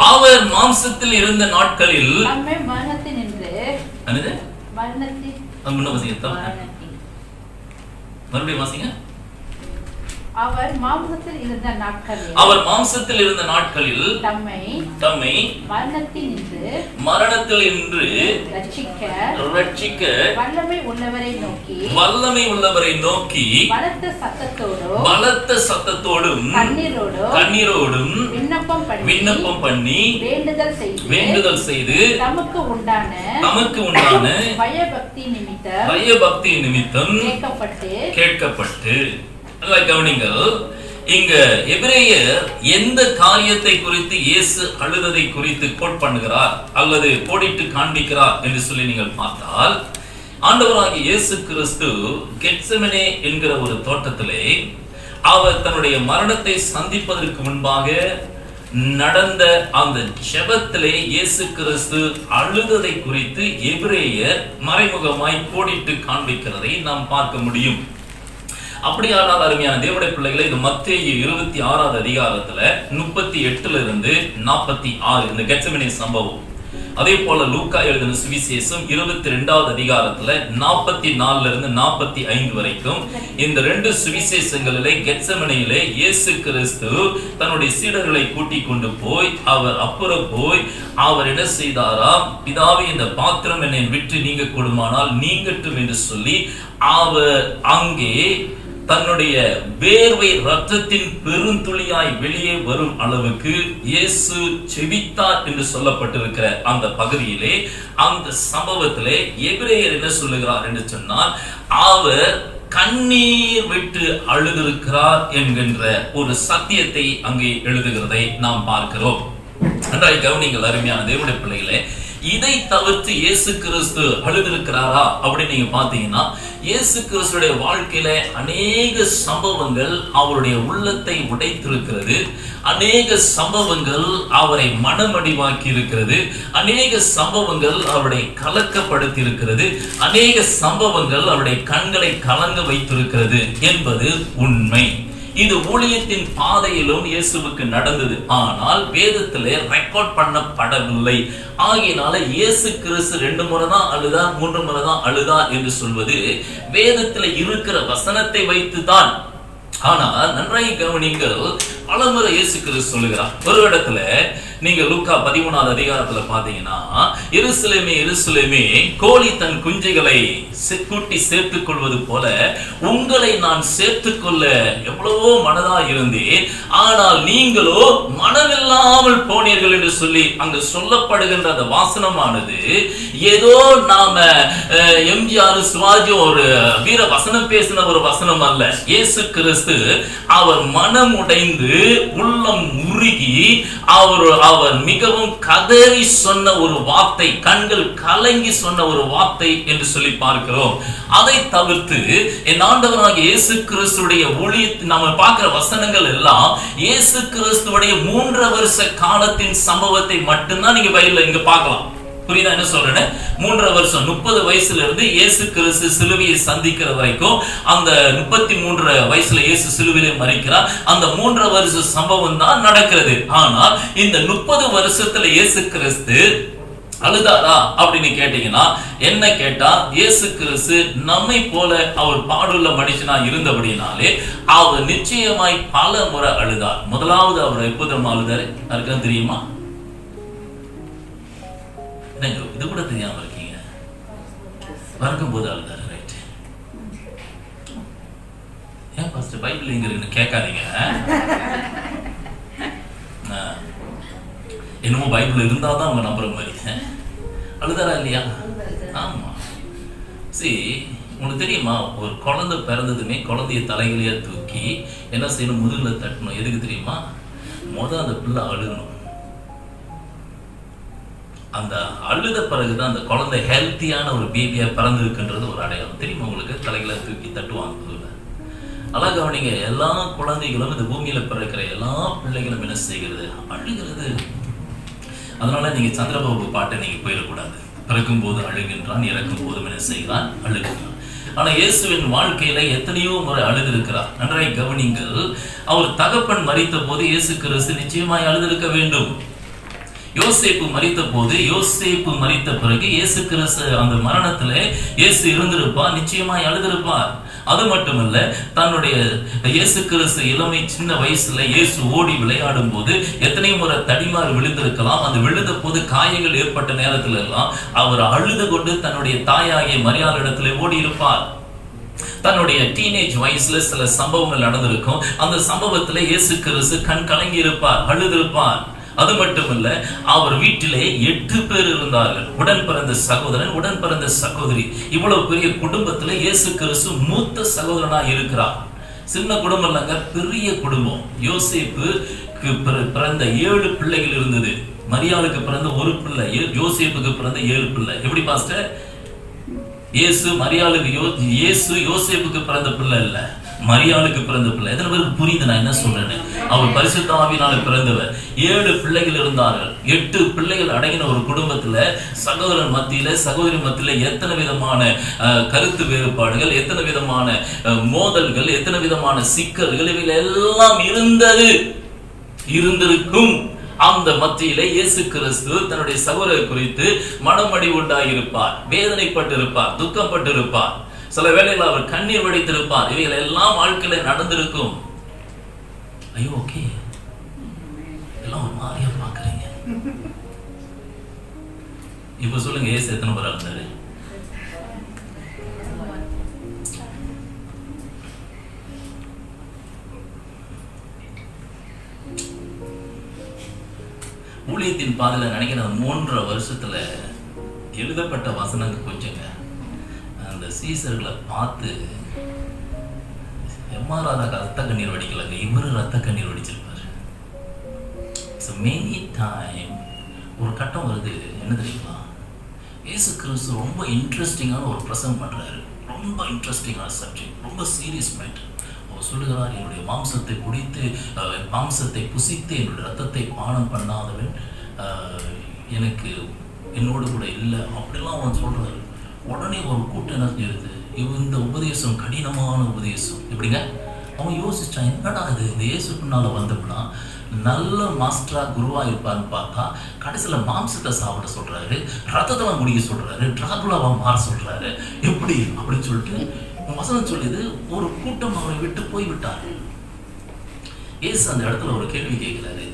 Speaker 2: அவர் மாம்சத்தில் இருந்த நாட்களில் நம்மை மரணத்தினின்று மரணத்தின்
Speaker 1: முன்ன வாசிங்க. மறுபடியும் வாசிங்க.
Speaker 2: அவர் மாம்சத்தில் இருந்த நாட்களில்
Speaker 1: தம்மை மரணத்தில் நின்று ரட்சிக்க வல்லமை உள்ளவரை நோக்கி பலத்த சத்தத்தோடும் கண்ணீரோடும் விண்ணப்பம் பண்ணி வேண்டுதல் செய்து தமக்கு உண்டான பயபக்தி நிமித்தம் கேட்கப்பட்டு. கவனிங்கள், இங்க எபிரேயர் எந்த காரியத்தை குறித்து இயேசு அழுததை குறித்து கோட் பண்ணுகிறார் அல்லது கோடிட்டு காண்பிக்கிறார் என்று சொல்லி நீங்கள் பார்த்தால், ஆண்டவராகிய இயேசு கிறிஸ்து கெத்செமனே என்கிற ஒரு தோட்டத்திலே அவர் தன்னுடைய மரணத்தை சந்திப்பதற்கு முன்பாக நடந்த அந்த ஜெபத்திலே இயேசு கிறிஸ்து அழுததை குறித்து எபிரேயர் மறைமுகமாய் கோடிட்டு காண்பிக்கிறதை நாம் பார்க்க முடியும். அப்படியானால் அருமையான தேவனுடைய பிள்ளைகளை, இது மத்தேயு 26வது அதிகாரத்துல 38 இருந்து 46 இந்த கெத்செமனே சம்பவம். அதே போல லூக்கா எழுதின சுவிசேஷம் 22வது அதிகாரத்துல 44 இருந்து 45 வரைக்கும் இந்த 2 சுவிசேஷங்களிலே கெத்செமனேயிலே இயேசு கிறிஸ்து தன்னுடைய சீடர்களை கூட்டிக் கொண்டு போய் அவர் அப்புறம் போய் அவர் என்ன செய்தாராம், பிதாவே இந்த பாத்திரம் என்னை விட்டு நீங்க கூடுமானால் நீங்கட்டும் என்று சொல்லி அவர் அங்கே தன்னுடைய வேர்வை ரத்தத்தின் பெருந்துளியாய் வெளியே வரும் அளவுக்கு இயேசு செபித்தார் என்று சொல்லப்பட்டிருக்கிற அந்த பகுதியிலே, அந்த சம்பவத்திலே எபிரேயர் என்ன சொல்லுகிறார் என்று சொன்னால், அவர் கண்ணீர் விட்டு அழுதிருக்கிறார் என்கின்ற ஒரு சத்தியத்தை அங்கே எழுதுகிறதை நாம் பார்க்கிறோம். நன்றாய் கவனிங்கள் அருமையான தேவனுடைய பிள்ளைகளே, இதை தவிர்த்து இயேசு கிறிஸ்து அழுதிருக்கிறாரா அப்படின்னு நீங்க பாத்தீங்கன்னா, இயேசு கிறிஸ்துடைய வாழ்க்கையில அநேக சம்பவங்கள் அவருடைய உள்ளத்தை உடைத்திருக்கிறது. அநேக சம்பவங்கள் அவரை மனமடிவாக்கி இருக்கிறது. அநேக சம்பவங்கள் அவருடைய கலக்கப்படுத்தி இருக்கிறது. அநேக சம்பவங்கள் அவருடைய கண்களை கலங்க வைத்திருக்கிறது என்பது உண்மை. இது ஊழியத்தின் பாதையிலும் இயேசுவுக்கு நடந்தது. ஆனால் வேதத்திலே ரெக்கார்ட் பண்ணப்படவில்லை. ஆகினால இயேசு கிறிஸ்து 2 முறை தான் அழுதார், 3 முறை தான் அழுதார் என்று சொல்வது வேதத்தில் இருக்கிற வசனத்தை வைத்துதான். ஆனால் நன்றாய் கவனிங்கள், பலமுறை இயேசு கிறிஸ்து சொல்லுகிறார். ஒரு இடத்துல நீங்க லூக்கா 13வது அதிகாரத்துல பாத்தீங்கன்னா, எருசலேமே எருசலேமே, கோழி தன் குஞ்சுகளை கூட்டி சேர்த்துக் கொள்வது போல உங்களை நான் சேர்த்துக் கொள்ள எவ்வளவோ மனதா இருந்தேன், ஆனால் நீங்களோ மனமில்லாமல் போனீர்கள் என்று சொல்லி அங்கு சொல்லப்படுகின்ற அந்த வாசனமானது ஏதோ நாம எம்ஜிஆர் சிவாஜி ஒரு வீர வசனம் பேசின ஒரு வசனம் அல்ல. இயேசு கிறிஸ்து அவர் மனம் உடைந்து உள்ளம் உருகி அவர் மிகவும் கதறி சொன்ன ஒரு வார்த்தை, கண்கள் கலங்கி சொன்ன ஒரு வார்த்தை என்று சொல்லி பார்க்கிறோம். அதை தவிர்த்து என் ஆண்டவராகிய இயேசு கிறிஸ்துடைய ஊழியத்தை நாம பார்க்கிற வசனங்கள் எல்லாம் இயேசு கிறிஸ்துடைய 3 வருஷ காலத்தின் சம்பவத்தை மட்டும்தான் நீங்க பைபிள்ல இங்க பார்க்கலாம். புரியுதா என்ன சொல்றேன்னு? 3 வருஷம் 30 வயசுல இருந்து இயேசு கிறிஸ்து சிலுவையை சந்திக்கிற வரைக்கும், அந்த 33 வயசுல இயேசு சிலுவையிலே மரிக்கிறார். அந்த 3 வருஷ சம்பவம் தான் நடக்கிறது. ஆனால் இந்த 30 வருஷத்துல இயேசு கிறிஸ்து அழுதாரா அப்படின்னு கேட்டீங்கன்னா என்ன கேட்டா, இயேசு கிறிஸ்து நம்மை போல அவர் பாடுள்ள மனுஷனா இருந்தபடினாலே அவர் நிச்சயமாய் பல முறை அழுதார். முதலாவது அவர் எப்போதும் அழுதாரு யாருக்கா தெரியுமா? இது கூட தெரியாம இருக்கீங்க. வறக்கும் போது அழுதாரு. ரைட். ஏன் பாஸ்டர் பைபிள் எங்க இருக்குன்னு கேட்காதீங்க. என்னமோ பைபிள் இருந்தாதான் அவங்க நம்புற மாதிரி. அழுதாரா இல்லையா? ஆமா. சரி, உங்களுக்கு தெரியுமா, ஒரு குழந்தை பிறந்ததுமே குழந்தைய தலைகளையா தூக்கி என்ன செய்யணும், முதுகுல தட்டணும். எதுக்கு தெரியுமா? அந்த பிள்ளை அழுகணும். அந்த அழுத பிறகுதான் அந்த குழந்தை ஹெல்த்தியான ஒரு பேபியா பிறந்திருக்குன்றது ஒரு அடையாளம். தெரியுமா உங்களுக்கு? தலைகளை தூக்கி தட்டுவாங்க. அழகவனிங்க, எல்லா குழந்தைகளும் இந்த பூமியில பிறக்கிற எல்லா பிள்ளைகளும் என்ன செய்கிறது? அழுகிறது. அதனால நீங்க சந்திரபாபு பாட்டை நீங்க போயிடக்கூடாது. பிறக்கும் போது அழுகின்றான், இறக்கும் போதும் என்ன செய்கிறான்? அழுகின்றான். ஆனா இயேசுவின் வாழ்க்கையில எத்தனையோ முறை அழுதிருக்கிறார். நன்றாய் கவனிங்கள். அவர் தகப்பன் மரித்த போது இயேசு கிறிஸ்து நிச்சயமாய் அழுதிருக்க வேண்டும். யோசேப்பு மரித்த போது, யோசேப்பு மரித்த பிறகு இயேசு கிறிஸ்து அந்த மரணத்துல இயேசு இருந்திருப்பார், நிச்சயமாய் அழுதிருப்பார். அது மட்டுமல்ல, தன்னுடைய இயேசு கிறிஸ்து இளமை சின்ன வயசுல இயேசு ஓடி விளையாடும் போது எத்தனை முறை தடிமாறு விழுந்திருக்கலாம். அந்த விழுந்த போது காயங்கள் ஏற்பட்ட நேரத்துல எல்லாம் அவர் அழுது கொண்டு தன்னுடைய தாயாகிய மரியாள் இடத்துல ஓடி இருப்பார். தன்னுடைய டீனேஜ் வயசுல சில சம்பவங்கள் நடந்திருக்கும். அந்த சம்பவத்துல இயேசு கிறிஸ்து கண் கலங்கி இருப்பார், அழுதிருப்பார். அது மட்டுமல்ல, அவர் வீட்டிலே 8 பேர் இருந்தார்கள். உடன் பிறந்த சகோதரன், உடன் பிறந்த சகோதரி. இவ்வளவு பெரிய குடும்பத்துல இயேசு கிறிஸ்து மூத்த சகோதரனா இருக்கிறார். சின்ன குடும்பம் இல்லைங்க, பெரிய குடும்பம். யோசேப்புக்கு பிறந்த 7 பிள்ளைகள் இருந்தது. மரியாளுக்கு பிறந்த 1 பிள்ளை, யோசேப்புக்கு பிறந்த 7 பிள்ளை. எப்படி பாஸ்டர்? இயேசு யோசேப்புக்கு பிறந்த பிள்ளை இல்ல, மரியாளுக்கு பிறந்த பிள்ளை. எத்தனை பேருக்கு புரியுது நான் என்ன சொல்றேன்னு? அவர் பரிசுத்த ஆவியினால பிறந்தவர். 7 பிள்ளைகள் இருந்தார்கள். 8 பிள்ளைகள் அடங்கின ஒரு குடும்பத்துல சகோதரன் மத்தியில, சகோதரி மத்தியில எத்தனை விதமான கருத்து வேறுபாடுகள், எத்தனை விதமான மோதல்கள், எத்தனை விதமான சிக்கல்கள் இவைகள் எல்லாம் இருந்திருக்கும். அந்த மத்தியிலே இயேசு கிறிஸ்து தன்னுடைய சகோதரரை குறித்து மனமடி உண்டாயிருப்பார், வேதனைப்பட்டு இருப்பார், துக்கப்பட்டு இருப்பார். சில வேளையில் அவர் கண்ணீர் வடித்திருப்பார். இவைகள் எல்லாம் வாழ்க்கையில நடந்திருக்கும். ஐயோ, ஓகே, எல்லாம் ஒரு மாதிரியா பாக்குறீங்க. இப்ப சொல்லுங்க, இயேசு எத்தனை பேர் இருந்தாரு? ஊழியத்தின் பாதையில நினைக்கிற 3.5 வருஷத்துல எழுதப்பட்ட வசனங்கள் கொஞ்சங்க. அந்த சீசர்களை பார்த்து எம்ஆர்ஆர் ரத்த கண்ணீர் வடிக்கலங்க, இவரு ரத்த கண்ணீர் வடிச்சிருப்பாரு. மெனி டைம் ஒரு கட்டம் வருது, என்ன தெரியுமா? இயேசு கிறிஸ்து ரொம்ப இன்ட்ரெஸ்டிங்கான ஒரு பிரசங்கம் பண்றாரு. ரொம்ப இன்ட்ரெஸ்டிங்கான சப்ஜெக்ட், ரொம்ப சீரியஸ் மேட்டர். அவர் சொல்லுகிறார், என்னுடைய மாம்சத்தை குடித்து, மாம்சத்தை புசித்து என்னுடைய ரத்தத்தை பானம் பண்ணாதவன் எனக்கு என்னோடு கூட இல்லை, அப்படிலாம் அவன் சொல்றாரு. உடனே ஒரு கூட்டம் என்ன செய்யுது? இந்த உபதேசம் கடினமான உபதேசம். எப்படிங்க? அவன் யோசிச்சான், என்னடா இது, இந்த இயேசு பின்னால வந்தோம்னா நல்ல மாஸ்டரா குருவா இருப்பான்னு பார்த்தா கடைசியில மாம்சத்தை சாப்பிட சொல்றாரு, ரத்தத்தெல்லாம் குடிக்க சொல்றாரு, டிராகுலாவா மாற சொல்றாரு. எப்படி அப்படின்னு சொல்லிட்டு வசனம் சொல்லுது, ஒரு கூட்டம் அவரை விட்டு போய்விட்டாரு. இயேசு அந்த இடத்துல ஒரு கேள்வி கேட்கிறாரு.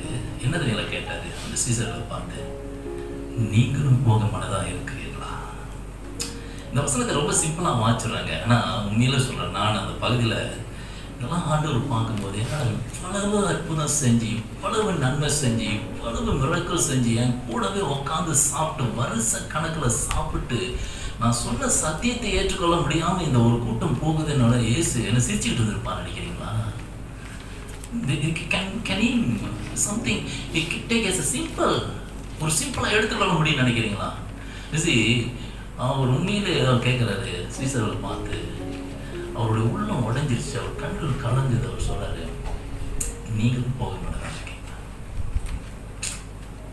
Speaker 1: என்ன தெரியல கேட்டாரு அந்த சீசர்களை பார்த்து, நீங்களும் போக மனதா இருக்கிறீர்களா? இந்த வசனத்தை ரொம்ப சிம்பிளா மாற்றிடுறாங்க. ஆனா உண்மையில சொல்றேன், நான் அந்த பகுதியில இதெல்லாம் ஆண்டவர் பார்க்கும்போது இவ்வளவு அற்புதம் செஞ்சு, இவ்வளவு நன்மை செஞ்சு, இவ்வளவு மிரக்கல் செஞ்சு என் கூடவே உட்காந்து சாப்பிட்டு வருஷ கணக்குல சாப்பிட்டு நான் சொன்ன சத்தியத்தை ஏற்றுக்கொள்ள முடியாம இந்த ஒரு கூட்டம் போகுதுன்னு இயேசு என்ன சிரிச்சுட்டு இருந்திருப்பான்னு நினைக்கிறீங்களா? ஒரு சிம்பிளா எடுத்துக்கொள்ள முடியும்னு நினைக்கிறீங்களா? அவர் உண்மையிலே கேட்கிறாரு சீசர்களை பார்த்து. அவருடைய உள்ளம் உடைஞ்சிருச்சு, அவர் கண்கள் கலங்குது. அவர் சொல்றாரு, நீங்களும் போக மாட்டேன்.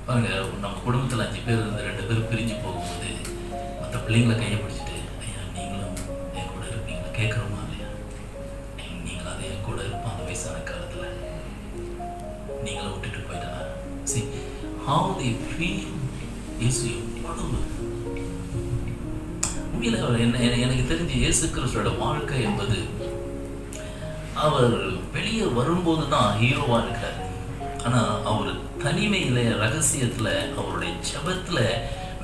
Speaker 1: பாருங்க, நம்ம குடும்பத்துல 5 பேர் இருந்து 2 பேர் பிரிஞ்சு போகும்போது மற்ற பிள்ளைங்களை கையை பிடிச்சிட்டு, ஐயா நீங்களும் என் கூட இருப்பீங்களா கேட்குறோமா இல்லையா? நீங்களும் அதை என் கூட இருப்போம் அந்த வயசான காலத்துல, நீங்களும் விட்டுட்டு போயிட்டா. See how they feel is எவ்வளவு எனக்கு தெரிஞ்சு இயேசு கிறிஸ்துவோட வாழ்க்கை என்பது, அவர் வெளியே வரும்போது தான் ஹீரோவா இருக்காரு. ஆனா அவர் தனிமையில, ரகசியத்துல, அவருடைய ஜெபத்துல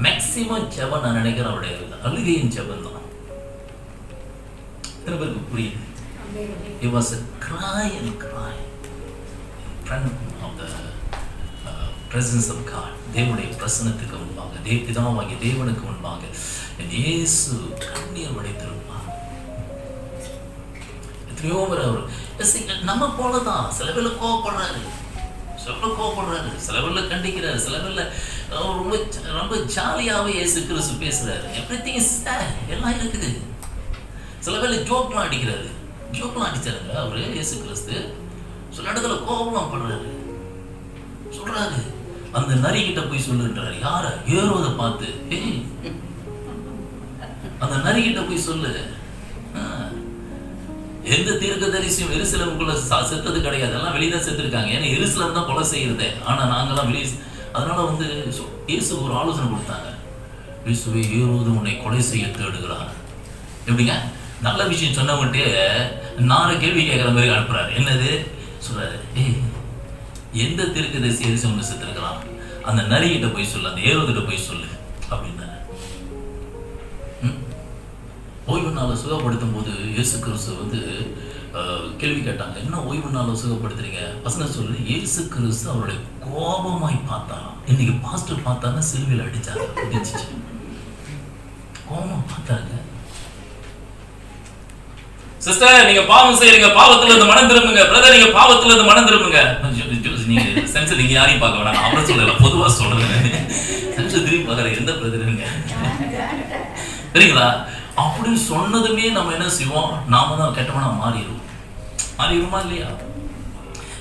Speaker 1: மேக்சிமம் ஜெபம் நான் நினைக்கிறேன் அவருடைய அழுகையின் ஜெபம் தான். எத்தனை பேருக்கு புரியுது? He was a cry and cry in front of the presence of God. தேவனுடைய பிரசன்னத்துக்கு முன்பாக, பிதாவாகிய தேவனுக்கு முன்பாக இயேசு கண்ணீர் வடித்திருப்பார். எத்தனையோ பேர் அவர் நம்ம போலதான். சில பேர்ல கோவப்படுறாரு, சில பேர்ல கண்டிக்கிறாரு, சில பேர்ல ரொம்ப ரொம்ப ஜாலியாவே இயேசு கிறிஸ்து பேசுறாரு. எவ்ரிதிங் இஸ் தேர், எல்லாம் இருக்குது. சில பேர்ல ஜோக்லாம் அடிக்கிறாரு, ஜோக்லாம் அடிச்சாருங்க அவரு இயேசு கிறிஸ்து. சில இடத்துல கோபம் படுறாரு, சொல்றாரு அந்த நரி கிட்ட போய் சொல்லுன்றாரு. யார? ஏரோதை பார்த்து, அந்த நரி கிட்ட போய் சொல்லு. எந்த தீர்க்கதரிசியும் எருசலேமுக்குள்ள செத்தது கிடையாது, எல்லாம் வெளியதான் செத்துருக்காங்க. ஏன்னா எருசலேம் தான் கொலை செய்யறதே, ஆனா நாங்கெல்லாம் வெளியே. அதனால இயேசு ஒரு ஆலோசனை கொடுத்தாங்க. இயேசுவே, ஏரோது உன்னை கொலை செய்ய தேடுகிறார். எப்படிங்க? நல்ல விஷயம் சொன்னவங்கள்ட்டே 4 கேள்வி கேட்குற மாதிரி அனுப்புறாரு. என்னது சொல்றாரு, எந்த தீர்க்கதரிசி எரிசம் செத்துருக்கலாம், அந்த நரிகிட்ட போய் சொல்லு, அந்த ஏரோதிட்ட போய் சொல்லு அப்படின்னாரு. ஓய்வு நாளை சுகப்படுத்தும் போது இயேசு கிறிஸ்து கேள்வி கேட்டாங்க, என்ன ஓய்வு நாளை சுகப்படுத்துறீங்க? வசனம் சொல்லு, இயேசு கிறிஸ்து அவருடைய கோபமாய் பார்த்தாராம். இன்னைக்கு பாஸ்டர் பார்த்தாங்க சிலுவையில் அடிச்சாங்க, கோபமா பார்த்தாங்க. சிஸ்டர் நீங்க பாவம் செய்யறீங்க, பாவத்துல இருந்து மனம் திரும்புங்க. பிரதர் நீங்க பாவத்துல இருந்து மனம் திரும்புங்க. நீங்க சென்ஸ் நீங்க யாரையும் பார்க்க வேணாம், அவரை சொல்லல, பொதுவா சொல்றேன். சென்ஸ் திரும்பி பார்க்கற எந்த பிரதருங்க சரிங்களா? அப்படின்னு சொன்னதுமே நம்ம என்ன செய்வோம், நாம தான் கெட்டவனா மாறிடுமா இல்லையா?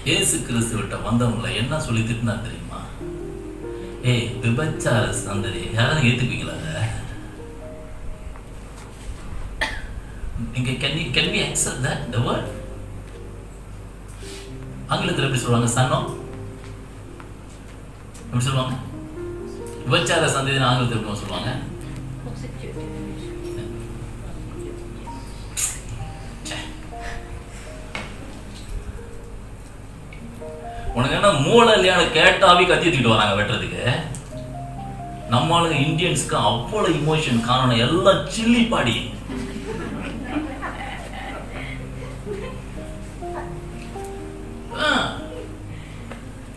Speaker 1: இயேசு கிறிஸ்துவிட்ட வந்தவங்களை என்ன சொல்லி திட்டினா தெரியுமா? விபச்சார சந்ததி. யாராவது ஏத்துக்குவீங்களா? நீங்க can we accept that the word? ஆங்கிலத்தில் எப்படி சொல்லுவாங்க? சன்னோ எப்படி சொல்லுவாங்க? விபச்சார சந்ததி ஆங்கிலத்தில் எப்படி சொல்லுவாங்க? உனக்கு என்ன மூளை இல்லையான கேட்டாவே கத்தி தூக்கிட்டு வராங்க வெட்டுறதுக்கு. நம்ம ஆளுங்க இந்தியன்ஸ்க்கு அவ்வளவு இமோஷன் காரணம் எல்லாம் சில்லி பாடி.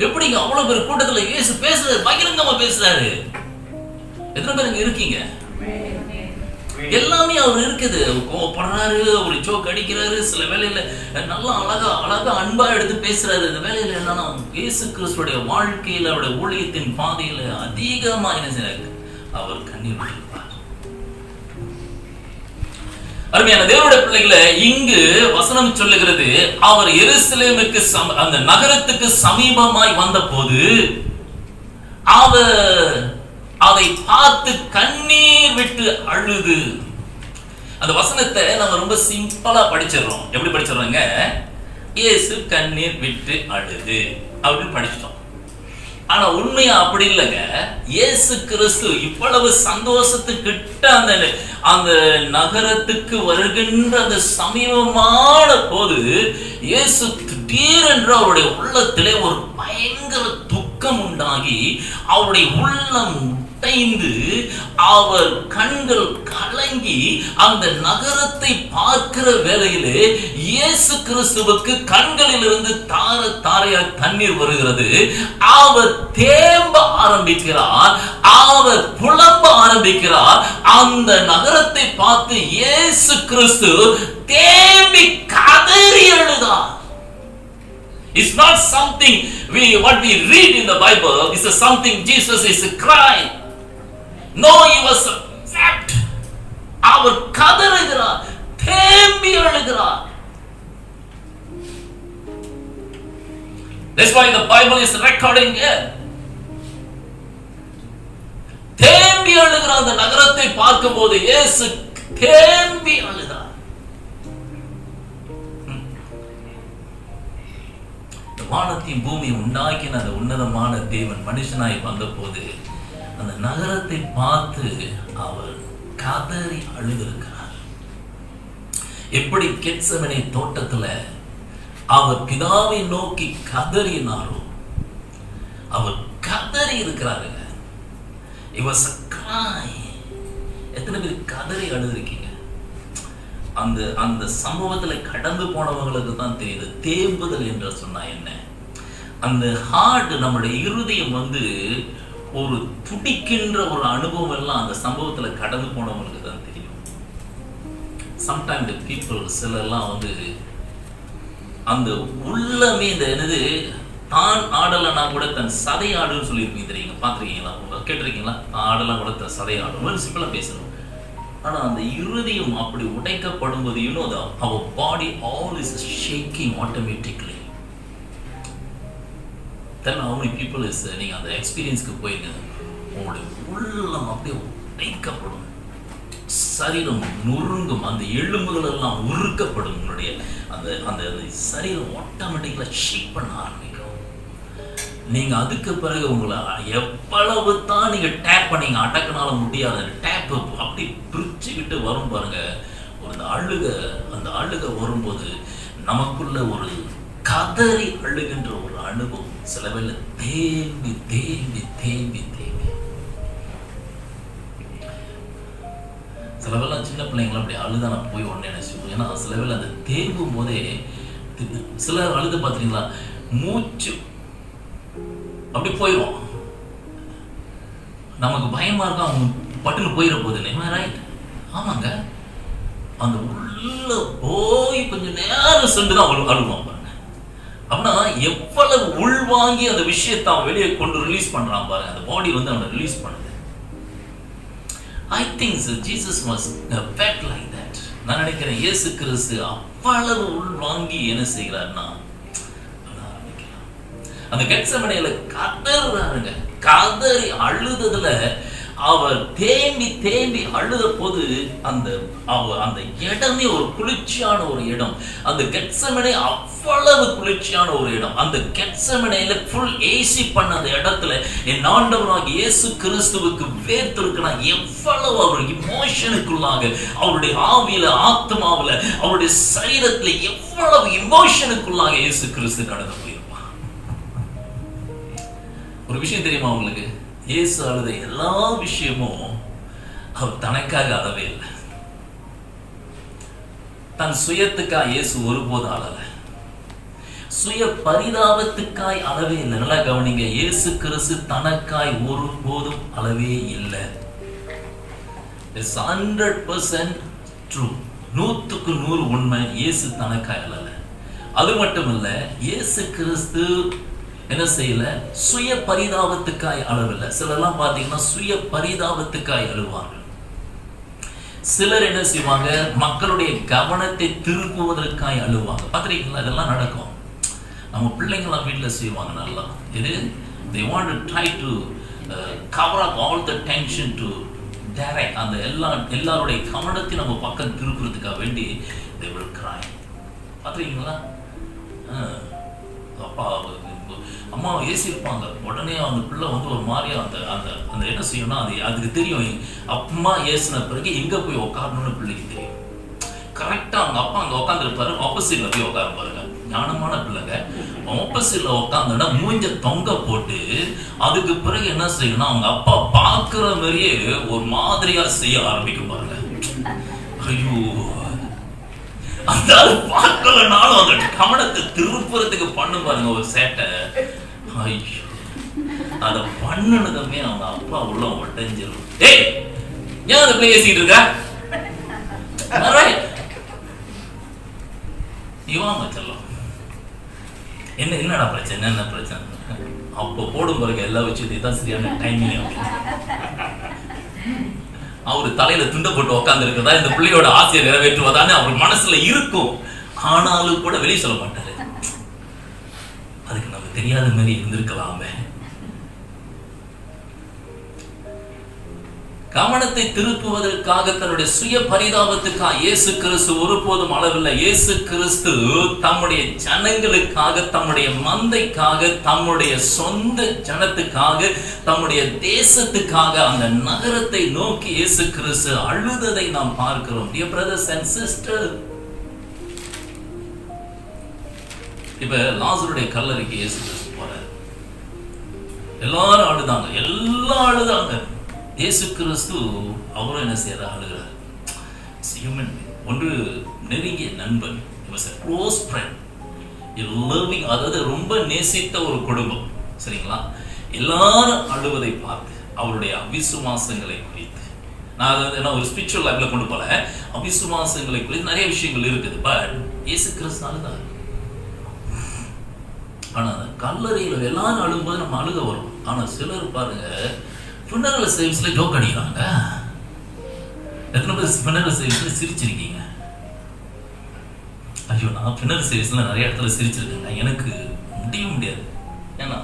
Speaker 1: எப்படிங்க அவ்வளவு பேர் கூட்டத்துல இயேசு பேசுறாரு, பகிரங்கமா பேசுறாரு. எத்தனை பேர் இங்க இருக்கீங்க? எல்லாமே அவர் இருக்குது. கோவப்படுறாரு, அவரு சோக் அடிக்கிறாரு, சில வேலையில நல்லா அழகா அன்பா எடுத்து பேசுறாரு. இந்த வேலையில என்னன்னா இயேசு கிறிஸ்துடைய வாழ்க்கையில அவருடைய ஊழியத்தின் பாதையில அதிகமா என்ன செய்றாரு, அவர் கண்ணீர் விட்டிருப்பார். அருமையான தேவனுடைய பிள்ளைகளை, இங்கு வசனம் சொல்லுகிறது, அவர் எருசலேமுக்கு அந்த நகரத்துக்கு சமீபமாய் வந்த போது அவர் அதை பார்த்து கண்ணீர் விட்டு அழுது. அந்த வசனத்தை நம்ம ரொம்ப சிம்பிளா படிச்சிடறோம். எப்படி படிச்சிடறோங்க? இயேசு கண்ணீர் விட்டு அழுது அப்படின்னு படிச்சிட்டோம். ஆனா உண்மையா அப்படி இல்லைங்க. இயேசு கிறிஸ்து இவ்வளவு சந்தோஷத்துக்கிட்ட அந்த நகரத்துக்கு வருகின்ற அந்த சமீபமான போது இயேசு திடீரென்று அவருடைய உள்ளத்திலே ஒரு பயங்கர துக்கம் உண்டாகி அவருடைய உள்ளம் உடைந்து அவர் கண்கள் கலங்கி அந்த நகரத்தை பார்க்கிற வேளையிலே இயேசு கிறிஸ்துவுக்கு கண்களில் இருந்து தாரையா தண்ணீர் வருகிறது. அவர் தேம்ப ஆரம்பிக்கிறார், அவர் புலம்ப ஆரம்பிக்கிறார். அந்த நகரத்தை பார்த்து இயேசு கிறிஸ்து தேம்பி கதறி அழுதார். It's not something what we read in the Bible. It's something Jesus is crying. No, he was wept. அவர் கதறுகிறார், தேம்பி அழுகிறார். That's why the Bible is recording here. தேம்பி அழுகிற அந்த நகரத்தை பார்க்கும்போது இயேசு தேம்பி அழுதார். வானத்தையும் பூமியை உண்டாக்கின அந்த உன்னதமான தேவன் மனுஷனாய் வந்த போது அந்த நகரத்தை பார்த்து அவர் கதறி அழுதிருக்கிறார். எப்படி கெத்செமனே தோட்டத்துல அவர் பிதாவை நோக்கி கதறினாரோ அவர் கதறி இருக்கிறாருங்க. It was a cry. எத்தனை பேர் கதறி அழுதிருக்கீங்க? அந்த சம்பவத்துல கடந்து போனவங்களுக்கு தான் தெரியுது தேம்புதல் என்று சொன்னா என்ன. அந்த ஹார்ட், நம்முடைய இருதயம் ஒரு துடிக்கின்ற ஒரு அனுபவம் எல்லாம் அந்த சம்பவத்துல கடந்து போனவங்களுக்கு தான் தெரியும். சம்டைம் தி பீப்புள் சிலர்லாம் அந்த உள்ளமே இந்த என்னது தான் ஆடலைன்னா கூட தன் சதை ஆடுன்னு சொல்லியிருப்பீங்க, தெரியுங்க, பார்த்துருக்கீங்களா, கேட்டிருக்கீங்களா? ஆடலாம் கூட தன் சதை ஆடும், சிம்பிளா பேசணும். ஆனா அந்த இருதயம் அப்படி உடைக்கப்படும் போது our body all is shaking automatically. Then how many people is நீங்க அந்த எக்ஸ்பீரியன்ஸ்க்கு போயிங்க, உங்களுடைய உள்ளம் அப்படியே உடைக்கப்படும், சரீரம் நொறுங்கும், அந்த எலும்புகள் எல்லாம் உருக்கப்படும், உங்களுடைய அந்த சரீரம் ஆட்டோமேட்டிக்கலா ஷேக் பண்ண ஆரம்பிக்கும். நீங்க அதுக்கு பிறகு உங்களை எவ்வளவு தான் நீங்க டேப் பண்ணீங்க அடக்கினால முடியாது, டேப் அப்படி பிரிச்சுக்கிட்டு வரும் பாருங்க. அந்த அழுக வரும்போது நமக்குள்ள ஒரு கதறி அழுகின்ற ஒரு அனுபவம் சில வேளை தேம்பி தேம்பி தேம்பி தேம்பி. சில வேளை சின்ன பிள்ளைங்களும் அப்படி அழுதா நான் போய் உடனே நினைச்சுப்போம். ஏன்னா சில வேளை அந்த தேம்பும் போதே சில அழுது பார்த்தீங்களா மூச்சு அப்படி போயிடும். நமக்கு பயமா இருக்கும் அவங்க பட்டுன்னு போயிட போகுதுன்னு. ரைட்? ஆமாங்க. அந்த உள்ள போய் கொஞ்சம் நேரம் சென்று தான் அழுவான் பாருங்க. அப்படின்னா எவ்வளவு உள்வாங்கி அந்த விஷயத்தை அவன் வெளியே கொண்டு ரிலீஸ் பண்றான் பாருங்க. அந்த பாடி வந்து அவனை ரிலீஸ் பண்ணுது. I think so, Jesus was felt like that. நான் நினைக்கிறேன் இயேசு கிறிஸ்து அவ்வளவு உள்வாங்கி என்ன செய்கிறார்னா அந்த கெத்செமனேல கதறாருங்க. கதறி அழுததுல அவர் தேம்பி தேம்பி அழுத போது அந்த இடமே ஒரு குளிர்ச்சியான ஒரு இடம். அந்த கெத்செமனே அவ்வளவு குளிர்ச்சியான ஒரு இடம். அந்த கெத்செமனேல ஃபுல் ஏசி பண்ண அந்த இடத்துல என் ஆண்டவராகிய இயேசு கிறிஸ்துவுக்கு வேர்த்திருக்குனா எவ்வளவு அவர் இமோஷனுக்குள்ளாக அவருடைய ஆவியில ஆத்மாவில அவருடைய சரீரத்துல எவ்வளவு இமோஷனுக்குள்ளாக இயேசு கிறிஸ்து கடந்து போயிருப்பான். ஒரு விஷயம் தெரியுமா உங்களுக்கு? இயேசு அழுத எல்லா விஷயமும் அவர் தனக்காக அழவே இல்லை. தன் சுயத்துக்காய் இயேசு ஒருபோது அழல. சுய பரிதாபத்துக்காய் அழவே இல்லை. நல்லா கவனிங்க. இயேசு கிறிஸ்து தனக்காய் ஒருபோதும் அழவே இல்லை. 100% true. 100க்கு 100 உண்மை. இயேசு தனக்காய் அழல. அது மட்டும் இல்ல, இயேசு கிறிஸ்து என்ன செய்யல? சுய பரிதாபத்துக்காய் அழவில்லை. சிலர்லாம் பார்த்தீங்கன்னா சுய பரிதாபத்துக்காய் அழுவார்கள். சிலர் என்ன செய்வாங்க? மக்களுடைய கவனத்தை திருப்புவதற்காய் அழுவாங்க. பார்த்துருக்கீங்களா? இதெல்லாம் நடக்கும். நம்ம பிள்ளைங்களாம் வீட்டில் செய்வாங்க நல்லா. இது they want to try to cover up all the tension to direct அந்த எல்லாருடைய கவனத்தை நம்ம பக்கம் திருப்புறதுக்காக வேண்டி they will cry. பார்த்துருக்கீங்களா? அப்பா அம்மா ஏசிருப்பாங்க. உடனே அந்த பிள்ளை வந்து ஒரு மாதிரியா அந்த என்ன செய்யணும்னா அதுக்கு தெரியும். அம்மா ஏசின பிறகு எங்க போய் உட்காரணும்னு பிள்ளைக்கு தெரியும். கரெக்டா அவங்க அப்பா அங்க உட்காந்துருப்பாரு. ஆப்போசிட்ல போய் உட்கார பாருங்க. ஞானமான பிள்ளைங்க ஆப்போசிட்ல உட்காந்துன்னா மூஞ்ச தொங்க போட்டு அதுக்கு பிறகு என்ன செய்யணும்? அவங்க அப்பா பாக்குற மாதிரியே ஒரு மாதிரியா செய்ய ஆரம்பிக்கும் பாருங்க. ஐயோ, அந்த பார்க்கலனாலும் அந்த கவனத்தை திருப்புறதுக்கு பண்ணு பாருங்க ஒரு சேட்டை. ஐயோ, அத பண்ணனதுமே அவங்க அப்பா உள்ள ஒட்டஞ்சிரும். ஏய், ஏன் அதை பேசிட்டு இருக்க? இவாம செல்லம் என்னடா பிரச்சனை? என்ன பிரச்சனை? அப்போ போடும் பிறகு எல்லா விஷயத்தையும் தான் சரியான டைமிங். அவரு தலையில துண்ட போட்டு உட்கார்ந்து இருக்கிறதா இந்த பிள்ளையோட ஆசையை நிறைவேற்றுவதான்னு அவர் மனசுல இருக்கும். ஆனாலும் கூட வெளியே சொல்ல மாட்டாரு. அதுக்கு நமக்கு தெரியாத மாதிரி இருந்திருக்கலாமே. கவனத்தை திருப்புவதற்காக தன்னுடைய சுய பரிதாபத்துக்காக இயேசு கிறிஸ்து ஒருபோதும் அளவில்லை. இயேசு கிறிஸ்து தம்முடைய ஜனங்களுக்காக, தம்முடைய மந்தைக்காக, தம்முடைய சொந்த ஜனத்துக்காக, தம்முடைய தேசத்துக்காக அந்த நகரத்தை நோக்கி இயேசு கிறிஸ்து அழுததை நாம் பார்க்கிறோம். Dear brothers and sisters, இப்ப லாசருடைய கல்லறைக்கு இயேசு கிறிஸ்து போறார். எல்லாரும் அழுதாங்க, எல்லாம் அழுதாங்க. இயேசு கிறிஸ்து அவரும் என்ன செய்யற? அழுகிறார். ஒன்று நெருங்கிய நண்பன், க்ளோஸ் ஃப்ரெண்ட், அதாவது ரொம்ப நேசித்த ஒரு குடும்பம். சரிங்களா? எல்லாரும் அழுவதை பார்த்து அவருடைய அவிசுவாசங்களை குறித்து, நான் அதை ஒரு ஸ்பிரிச்சுவல் லைஃப்ல கொண்டு போல, அவிசுவாசங்களை குறித்து நிறைய விஷயங்கள் இருக்குது. பட் இயேசு கிறிஸ்து அழுதார். ஆனா கல்லறையில் எல்லாரும் அழும்போது நம்ம அழுக வரும். ஆனா சிலர் பாருங்க, funeral serviceல ஜோக் அடிக்கிறாங்க. எத்தனை பேர் funeral serviceல சிரிச்சிருக்கீங்க? ஐயோ, நான் funeral serviceல நிறைய இடத்துல சிரிச்சிருக்கேங்க. எனக்கு முடியாது. ஏன்னா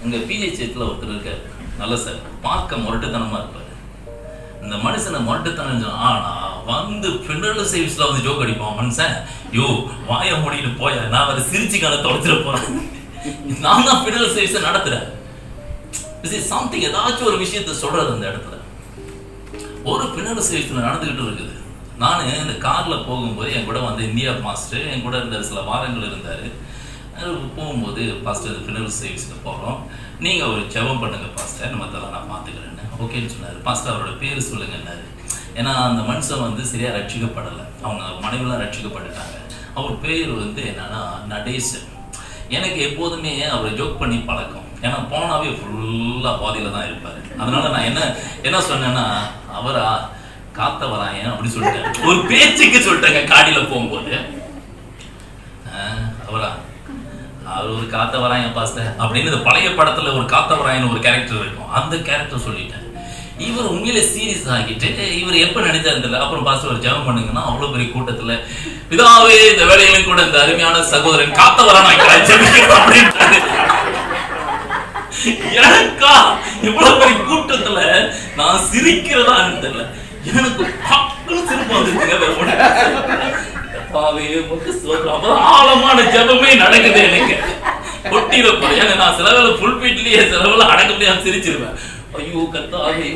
Speaker 1: எங்க பிஹெச்ல ஒருத்தர் இருக்காரு, நல்ல சார், பார்க்க முரட்டுத்தனமா இருப்பாரு. இந்த மனுஷனை முரட்டுத்தனம் ஆனா வந்து funeral serviceல வந்து ஜோக் அடிப்பான் மனுஷன். யோ, வாய மூடிட்டு போய, நான் அதை சிரிச்சு கால தொலைச்சிட போறேன். நான் தான் funeral service நடத்துறேன். ஏதாச்சும் ஒரு விஷயத்த சொல்றது அந்த இடத்துல. ஒரு funeral serviceல நடந்துகிட்டு இருக்குது. நான் இந்த காரில் போகும்போது என் கூட வந்து இந்தியா மாஸ்டர் என் கூட இருந்த சில வாரங்கள் இருந்தார். போகும்போது பாஸ்டர் ஃபினரல் சர்வீஸ்க்கு போகிறோம், நீங்கள் ஒரு ஜெபம் பண்ணுங்க பாஸ்டர், மற்றெல்லாம் நான் பார்த்துக்கிறேன்னு ஓகேன்னு சொன்னார். பாஸ்டர் அவரோட பேர் சொல்லுங்கன்னாரு. ஏன்னா அந்த மனுஷன் வந்து சரியாக ரட்சிக்கப்படலை, அவங்க மனைவிலாம் ரட்சிக்கப்பட்டுட்டாங்க. அவர் பேர் வந்து என்னன்னா நடேசன். எனக்கு எப்போதுமே அவரை ஜோக் பண்ணி பழக்கம், ஏன்னா போனாவே ஃபுல்லாக பாதியில் தான் இருப்பார். அதனால நான் என்ன சொன்னேன்னா, அவரா காத்த வராயன் அப்படின்னு சொல்லிட்டேன். ஒரு பேச்சுக்கு சொல்லிட்டேங்க காடியில் போகும்போது. அவரா அவர் ஒரு காத்த வராயன் பாஸ்டர் அப்படின்னு இந்த பழைய படத்துல ஒரு காத்த வராயன் ஒரு கேரக்டர் இருக்கும், அந்த கேரக்டர் சொல்லிட்டேன். இவர் உண்மையிலே சீரியஸ் ஆகிட்டு இவர் எப்ப நினைச்சாரு தெரியல. அப்புறம் பாஸ்டர் ஒரு ஜெபம் பண்ணுங்கன்னா அவ்வளவு பெரிய கூட்டத்துல, பிதாவே இந்த வேலையிலும் கூட இந்த அருமையான சகோதரன் காத்த வரான் அப்படின்ட்டாரு. எனக்கா இவ்வளவு பெரிய கூட்டத்துல நான் சிரிக்கிறதான்னு தெரியல, எனக்கு சிரிப்பு வந்துச்சுங்க. ஆழமான ஜபமே நடக்குது எனக்கு. கொட்டிட போறேன், ஏன்னா நான் சில வேலை ஃபுல் பீட்லயே சில வேலை அடக்க முடியாம சிரிச்சிருவேன். ஐயோ கத்தாவே,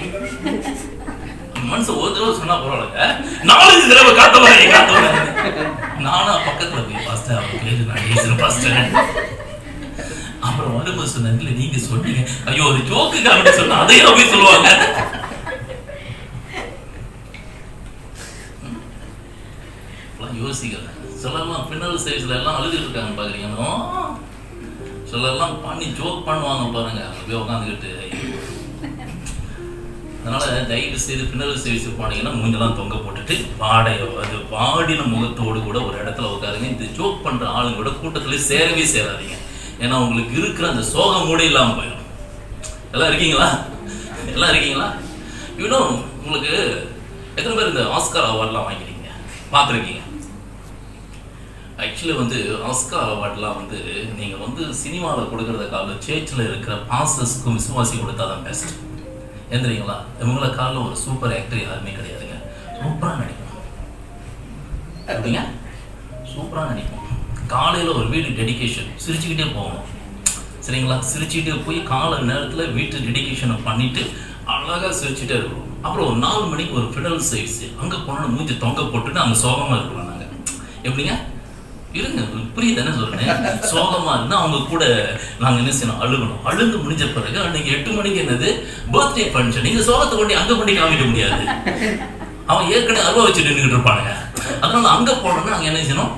Speaker 1: மனுஷன் ஒரு தடவை சொன்னா பரவாயில்ல, 4 தடவை காத்த வரேன். நானா பக்கத்துல போய் பாஸ்டர் அவர் பேரு நடேசன் பாஸ்டர். அப்புறம் வரும்போது சொன்னாங்க, நீங்க சொன்னீங்க ஐயோ ஒரு ஜோக்குக்கு அப்படின்னு சொன்னா அதையும் போய் சொல்லுவாங்க. யோசிக்கிறேன், சிலர்லாம் பின்னல் சைஸ்ல எல்லாம் அழுதுட்டு இருக்காங்க பாக்குறீங்க, சிலர்லாம் பண்ணி ஜோக் பண்ணுவாங்க பாருங்க, அப்படியே உட்காந்துக்கிட்டு. அதனால தயவு செய்து பின்னல் சைஸ் போனீங்கன்னா மூஞ்செல்லாம் தொங்க போட்டுட்டு வாடின முகத்தோடு கூட ஒரு இடத்துல உட்காருங்க. இந்த ஜோக் பண்ற ஆளுங்க கூட கூட்டத்துல சேரவே சேராதீங்க, ஏன்னா உங்களுக்கு இருக்கிற அந்த சோகம் மூட இல்லாம போயிடும். எல்லாம் இருக்கீங்களா? எல்லாம் இருக்கீங்களா? இன்னும் உங்களுக்கு எத்தனை பேர் இந்த ஆஸ்கார் அவார்ட்லாம் வாங்கிக்கிறீங்க பார்த்துருக்கீங்க? ஆக்சுவலி வந்து ஆஸ்கார் அவார்ட்லாம் வந்து நீங்கள் வந்து சினிமாவில் கொடுக்குறதுக்காக சேர்ச்சில் இருக்கிற பாஸ்டர்ஸ்க்கும் விசுவாசி கொடுத்தா தான் பெஸ்ட். எந்திரிங்களா? இவங்களை காலில் ஒரு சூப்பர் ஆக்டர் யாருமே கிடையாதுங்க. சூப்பராக நடிப்போம் அப்படிங்க, சூப்பராக நடிப்போம். காலையில் ஒரு வீடு டெடிகேஷன் சிரிச்சுக்கிட்டே போகணும், சரிங்களா? சிரிச்சுக்கிட்டே போய் காலை நேரத்தில் வீட்டு டெடிகேஷனை பண்ணிவிட்டு அழகாக சிரிச்சுட்டே இருக்கணும். அப்புறம் ஒரு 4 மணிக்கு ஒரு ஃபினரல் சர்வீஸ், அங்கே போனோன்னு மூஞ்சி தொங்க போட்டுட்டு அங்கே சோகமாக இருக்கலாம். நாங்கள் எப்படிங்க இருங்க, புரியுது என்ன சொல்றேன்? சோகமா இருந்தா அவங்க கூட நாங்க என்ன செய்யணும், அழுகணும். அழுந்து முடிஞ்ச பிறகு அன்னைக்கு 8 மணிக்கு என்னது பர்த்டே ஃபங்க்ஷன், நீங்க சோகத்தை கொண்டு அங்க கொண்டு காமிக்க முடியாது, அவன் ஏற்கனவே அருவா வச்சு நின்றுட்டு இருப்பானுங்க. அதனால அங்க போனோம்னா அங்க என்ன செய்யணும்.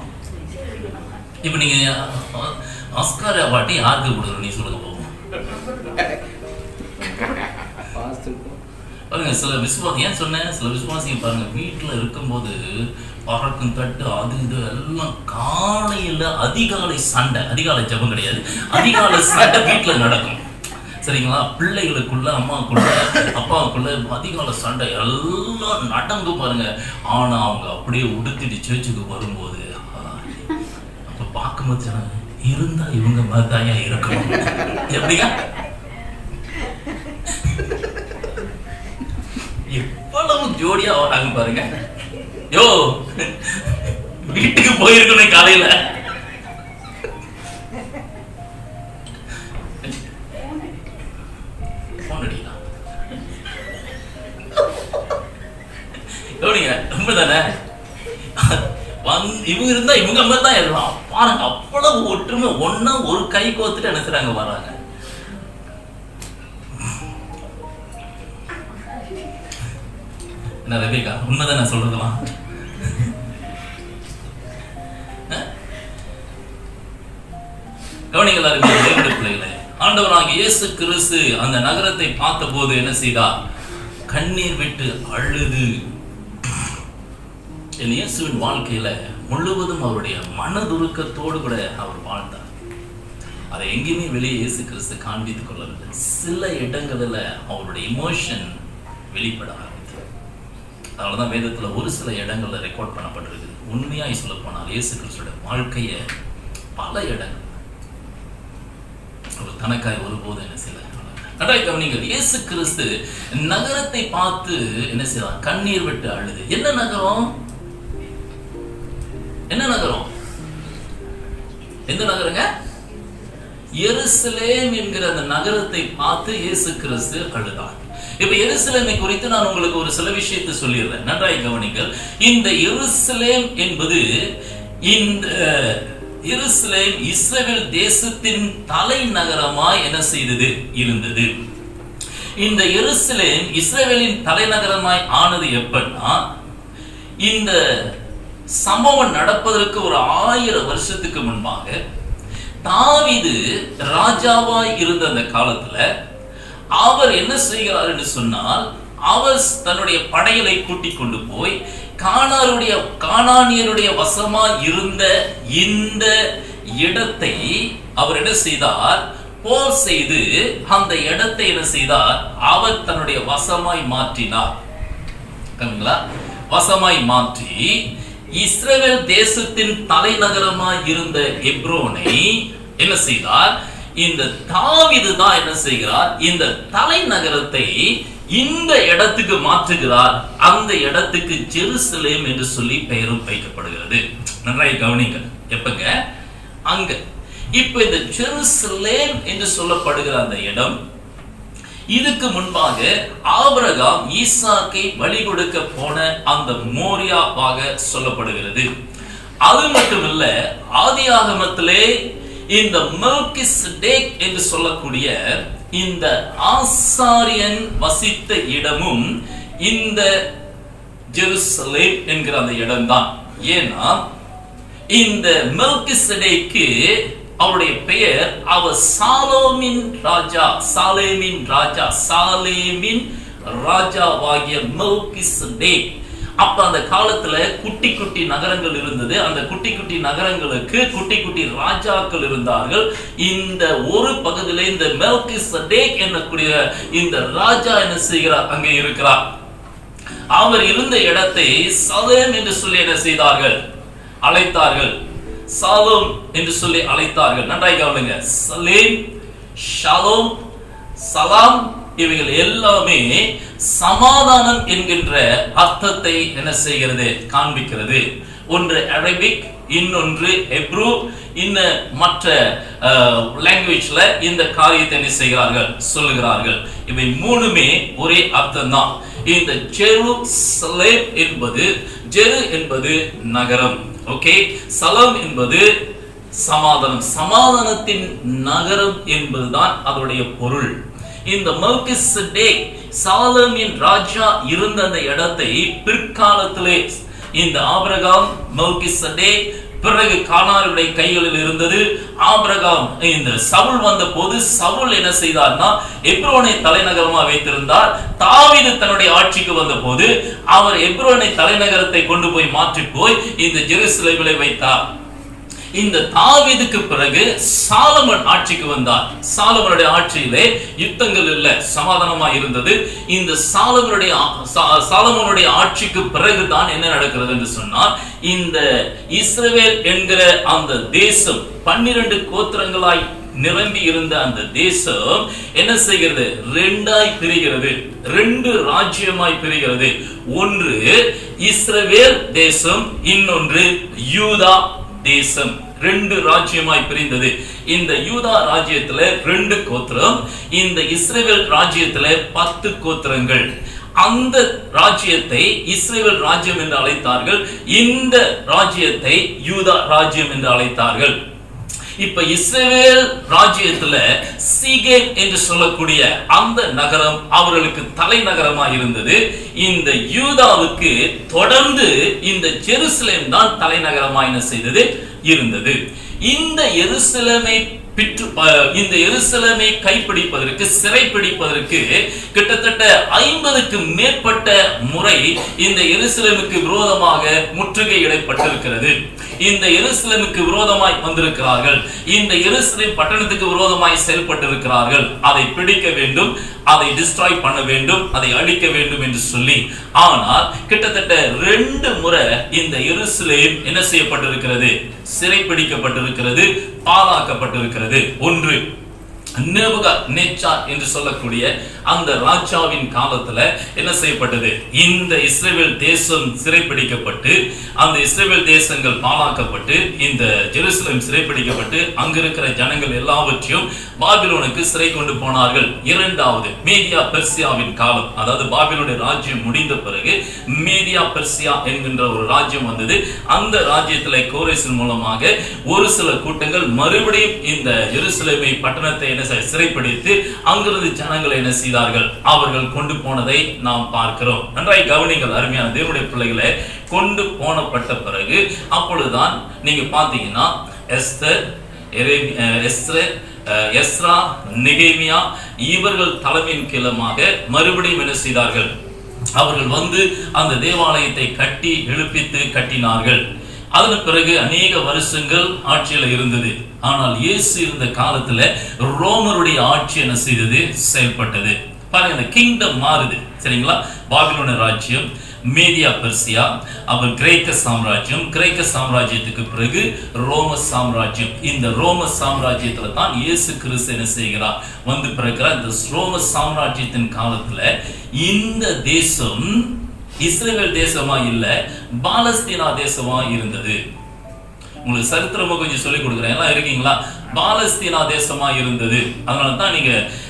Speaker 1: இப்ப நீங்க ஆஸ்கார் அவார்டு யாருக்கு கொடுக்கணும் நீ சொல்லுங்க போகும் பாருங்க. சில விசுவாசி ஏன் சொன்னேன், சில விசுவாசிங்க பாருங்க வீட்டுல இருக்கும்போது பறக்கும் தட்டு அது இது எல்லாம் காலையில அதிகாலை சண்டை, அதிகாலை ஜபம் கிடையாது, அதிகாலை சண்டை வீட்டுல நடக்கும், சரிங்களா? பிள்ளைகளுக்குள்ள அம்மாவுக்குள்ள அப்பாவுக்குள்ள அதிகாலை சண்டை எல்லாம் நடங்கும் பாருங்க. ஆனா அவங்க அப்படியே உடுத்திட்டு சேர்ச்சுக்கு வரும்போது அப்ப பார்க்கும்போது இருந்தா இவங்க மாதிரிதாயா இருக்கணும். எப்படிங்க எவ்வளவு ஜோடியா வராங்க பாருங்க. யோ வீட்டுக்கு போயிருக்கணும் காலையில. உண்மைதானே? இவங்க இருந்தா இவங்க மாதிரி தான் இருக்கலாம் பாருங்க. அவ்வளவு ஒற்றுமை, ஒன்னா ஒரு கை கோத்துட்டு என்ன செய்றாங்க வர்றாங்க. என்ன ரெபேக்கா, உண்மைதான் நான் சொல்றதெல்லாம்? கவனிங்களா பிள்ளைகளே, ஆண்டவராகிய இயேசு கிறிஸ்து அந்த நகரத்தை பார்த்த போது என்ன செய்தார்? கண்ணீர் விட்டு அழுது. இயேசுவின் வாழ்க்கையில முழுவதும் அவருடைய மனதுருக்கத்தோடு கூட அவர் வாழ்ந்தார். அதை எங்கேயுமே வெளியே இயேசு கிறிஸ்து காண்பித்துக் கொள்ளவில்லை. சில இடங்களில் அவருடைய இமோஷன் வெளிப்பட ஆரம்பித்தது. அதனாலதான் வேதத்துல ஒரு சில இடங்கள்ல ரெக்கார்ட் பண்ணப்பட்டிருக்கு. உண்மையாய் சொல்ல போனால் இயேசு கிறிஸ்துடைய வாழ்க்கைய பல இடங்கள் அவர் தனக்காய் ஒருபோதும் என்ன செய்யல. நன்றாய் கவனிங்கள், இயேசு கிறிஸ்து நகரத்தை பார்த்து என்ன செய்யலாம்? கண்ணீர் விட்டு அழுது. என்ன நகரம்? என்ன நகரம்? எந்த நகரங்க? எருசலேம் என்கிற அந்த நகரத்தை பார்த்து இயேசு கிறிஸ்து அழுதார். இப்ப எருசலேமை குறித்து நான் உங்களுக்கு ஒரு சில விஷயத்தை சொல்லிடுறேன், நன்றாய் கவனிங்கள். இந்த எருசலேம் என்பது, இந்த எருசலேம் இஸ்ரவேல் தேசத்தின் தலைநகரமாய் என்ன செய்தது, இருந்தது. இந்த எருசலேம் இஸ்ரவேலின் தலைநகரமாய் ஆனது எப்பன்னா, இந்த சம்பவம் நடப்பதற்கு ஒரு 1000 வருஷத்துக்கு முன்பாக தாவீது ராஜாவாய் இருந்த அந்த காலத்துல அவர் என்ன செய்கிறார் என்று சொன்னால், அவர் தன்னுடைய படைகளை கூட்டிக் கொண்டு போய் கானானியருடைய வசமா இருந்த இந்த இடத்தை அவர் என்ன செய்தார், போர் செய்து அந்த இடத்தை என்ன செய்தார், அவர் தன்னுடைய வசமாய் மாற்றினார். வசமாய் மாற்றி இஸ்ரவேல் தேசத்தின் தலைநகரமாய் இருந்த எப்ரோனை என்ன செய்தார், இந்த தாவீது தான் என்ன செய்கிறார், இந்த தலைநகரத்தை இந்த இடத்துக்கு மாற்றுகிறார். அந்த இடத்துக்கு ஜெருசலேம் என்று சொல்லி பெயரும் வைக்கப்படுகிறது. நன்றாய் கவனிங்கள். எப்பங்க, அங்க இப்ப இந்த ஜெருசலேம் என்று சொல்லப்படுகிற அந்த இடம், இதுக்கு முன்பாக ஆபிரகாம் ஈசாக்கை பலி கொடுக்க போன அந்த மோரியாவாக சொல்லப்படுகிறது. அது மட்டுமல்ல, ஆதியாகமத்திலே இந்த மெல்கிசேதேக் என்று சொல்லக்கூடிய இந்த ஆசாரியன் வசித்த இடமும் இந்த ஜெருசலேம் என்கிற அந்த இடம்தான். ஏன்னா இந்த மெல்கிசேதேக்கு அவருடைய பெயர், அவர் சாலேமின் ராஜாவாகிய மெல்கிசேதேக். அப்ப அந்த காலத்துல குட்டி குட்டி நகரங்கள் இருந்தது. அந்த குட்டி குட்டி நகரங்களுக்கு குட்டி குட்டி ராஜாக்கள் இருந்தார்கள். இந்த ஒரு பகுதியில இந்த மெல்கிசேதேக் என்னக்கூடிய இந்த ராஜா என்ன செய்கிறார், அங்கே இருக்கிறார். அவர் இருந்த இடத்தை சலேம் என்று சொல்லி என்ன செய்தார்கள், அழைத்தார்கள். சாலோம் என்று சொல்லி அழைத்தார்கள். நன்றாய் கவனிங்க. சலேம், ஷாலோம், சலாம் இவைகள் எல்லாமே சமாதானம் என்கின்ற அர்த்தத்தை என்ன செய்கிறது, காண்பிக்கிறது. ஒன்று அரபிக், இன்னொன்று ஹெப்ரூ, இன்னும் மற்ற லாங்குவேஜ்ல இந்த காரியத்தை என்ன செய்கிறார்கள், சொல்லுகிறார்கள். இவை மூணுமே ஒரே அர்த்தம் தான். இந்த ஜெருசலேம் என்பது, ஜெரு என்பது நகரம், ஓகே, சலாம் என்பது சமாதானம், சமாதானத்தின் நகரம் என்பதுதான் அதனுடைய பொருள். இந்த மெல்கிசேதேக் சாலேமின் ராஜா இருந்த அந்த இடத்தை பிற்காலத்திலே இந்த ஆபிரகாம், மெல்கிசேதேக், பிறகு கானானுடைய கைகளில் இருந்தது. ஆபிரகாம் இந்த சவுல் வந்த போது சவுல் என்ன செய்தார்னா எப்ரோனை தலைநகரமா வைத்திருந்தார். தாவீது தன்னுடைய ஆட்சிக்கு வந்த போது அவர் எப்ரோனை தலைநகரத்தை கொண்டு போய் மாற்றி போய் இந்த ஜெருசலேமிலே வைத்தார். இந்த தாவீதுக்கு பிறகு சாலமன் ஆட்சிக்கு வந்தார். சாலமனுடைய ஆட்சியிலே யுத்தங்கள் இல்லை, சமாதானமா இருந்தது. இந்த சாலமனுடைய ஆட்சிக்கு பிறகுதான் என்ன நடக்கிறது என்று சொன்னால், இந்த இஸ்ரவேல் என்கிற அந்த தேசம் 12 கோத்திரங்களாய் நிரம்பி இருந்த அந்த தேசம் என்ன செய்கிறது, 2ஆய் பிரிகிறது, 2 ராஜ்யமாய் பிரிகிறது. ஒன்று இஸ்ரவேல் தேசம், இன்னொன்று யூதா தேசம். 2 ராஜ்யமாய் பிரிந்தது. இந்த யூதா ராஜ்யத்துல 2 கோத்திரம், இந்த இஸ்ரவேல் ராஜ்யத்துல 10 கோத்திரங்கள். அந்த ராஜ்யத்தை இஸ்ரவேல் ராஜ்யம் என்று அழைத்தார்கள், இந்த ராஜ்யத்தை யூதா ராஜ்யம் என்று அழைத்தார்கள். இப்ப இஸ்ரவேல் ராஜ்யத்துல சீகேம் என்று சொல்லக்கூடிய அந்த நகரம் அவர்களுக்கு தலைநகரமா இருந்தது. இந்த யூதாவுக்கு தொடர்ந்து இந்த ஜெருசலேம் தான் தலைநகரமா என்ன செய்தது, இருந்தது. இந்த எருசலேமை கைப்பிடிப்பதற்கு, சிறைப்பிடிப்பதற்கு கிட்டத்தட்ட 50க்கு மேற்பட்ட முறை இந்த எருசலேமுக்கு விரோதமாக முற்றுகையிடப்பட்டிருக்கிறது. இந்த எருசலேமுக்கு விரோதமாய் வந்திருக்கிறார்கள். இந்த எருசலேம் பட்டணத்துக்கு விரோதமாய் செயல்பட்டிருக்கிறார்கள். அதை பிடிக்க வேண்டும், அதை டிஸ்ட்ராய் பண்ண வேண்டும், அதை அழிக்க வேண்டும் என்று சொல்லி. ஆனால் கிட்டத்தட்ட 2 முறை இந்த எருசலேம் என்ன செய்யப்பட்டிருக்கிறது, சிறைப்பிடிக்கப்பட்டிருக்கிறது, பாழாக்கப்பட்டிருக்கிறது. ஒன்று நேபுகாத்நேச்சார் என்று சொல்லக்கூடிய அந்த ராஜாவின் காலத்துல என்ன செய்யப்பட்டது? இந்த இஸ்ரவேல் தேசம் சிறைப்பிடிக்கப்பட்டு, அந்த இஸ்ரவேல் தேசங்கள் பாழாக்கப்பட்டு, இந்த ஜெருசலேம் சிறைப்பிடிக்கப்பட்டு, அங்க இருக்கிற ஜனங்கள் எல்லாவற்றையும் பாபிலோனுக்கு சிறை கொண்டு போனார்கள். இரண்டாவது மேதியா பெர்சியாவின் காலம், அதாவது பாபிலோனுடைய ராஜ்யம் முடிந்த பிறகு மேதியா பெர்சியா என்கின்ற ஒரு ராஜ்யம் வந்தது. அந்த ராஜ்யத்துல கோரேசின் மூலமாக ஒரு சில கூட்டங்கள் மறுபடியும் இந்த ஜெருசலேமை பட்டணத்தை சிறைப்பிடித்து அங்கிருந்து ஜனங்களை என்ன செய்தார்கள்? அவர்கள் கொண்டு போனதை நாம் பார்க்கிறோம். நன்றாய் கவனிங்கள் அருமையான தேவனுடைய பிள்ளைகளை. கொண்டு போனப்பட்ட பிறகு அப்பொழுதுதான் நீங்க பாத்தீங்கன்னா எஸ்ரா, நெகேமியா இவர்கள் தலைமையின் கீழமாக மறுபடியும் என்ன செய்தார்கள்? அவர்கள் வந்து அந்த தேவாலயத்தை கட்டி எழுப்பித்து கட்டினார்கள். அதன் பிறகு அநேக வருஷங்கள் ஆட்சியில இருந்தது. ஆனால் இயேசு இருந்த காலத்துல ரோமருடைய ஆட்சி என்ன செய்தது? செயல்பட்டது. பாருங்க, இந்த கிங்டம் மாறுது. சரிங்களா? பாபிலோன ராஜ்யம், மேதியா பெர்சியா, அவர் கிரேக்க சாம்ராஜ்யம், கிரேக்க சாம்ராஜ்யத்துக்கு பிறகு ரோம சாம்ராஜ்யம். இந்த ரோம சாம்ராஜ்யத்துல தான் இயேசு கிறிஸ்து என்ன செய்கிறார்? வந்து பிறக்கிறார். இந்த ரோம சாம்ராஜ்யத்தின் காலத்துல இந்த தேசம் இஸ்ரவேல் தேசமா இல்ல, பாலஸ்தீனா தேசமா இருந்தது. உங்களுக்கு சரித்திரமா கொஞ்சம் சொல்லிக் கொடுக்குறேன். எல்லாம் இருக்கீங்களா? பாலஸ்தீனா தேசமா இருந்தது. அதனால தான்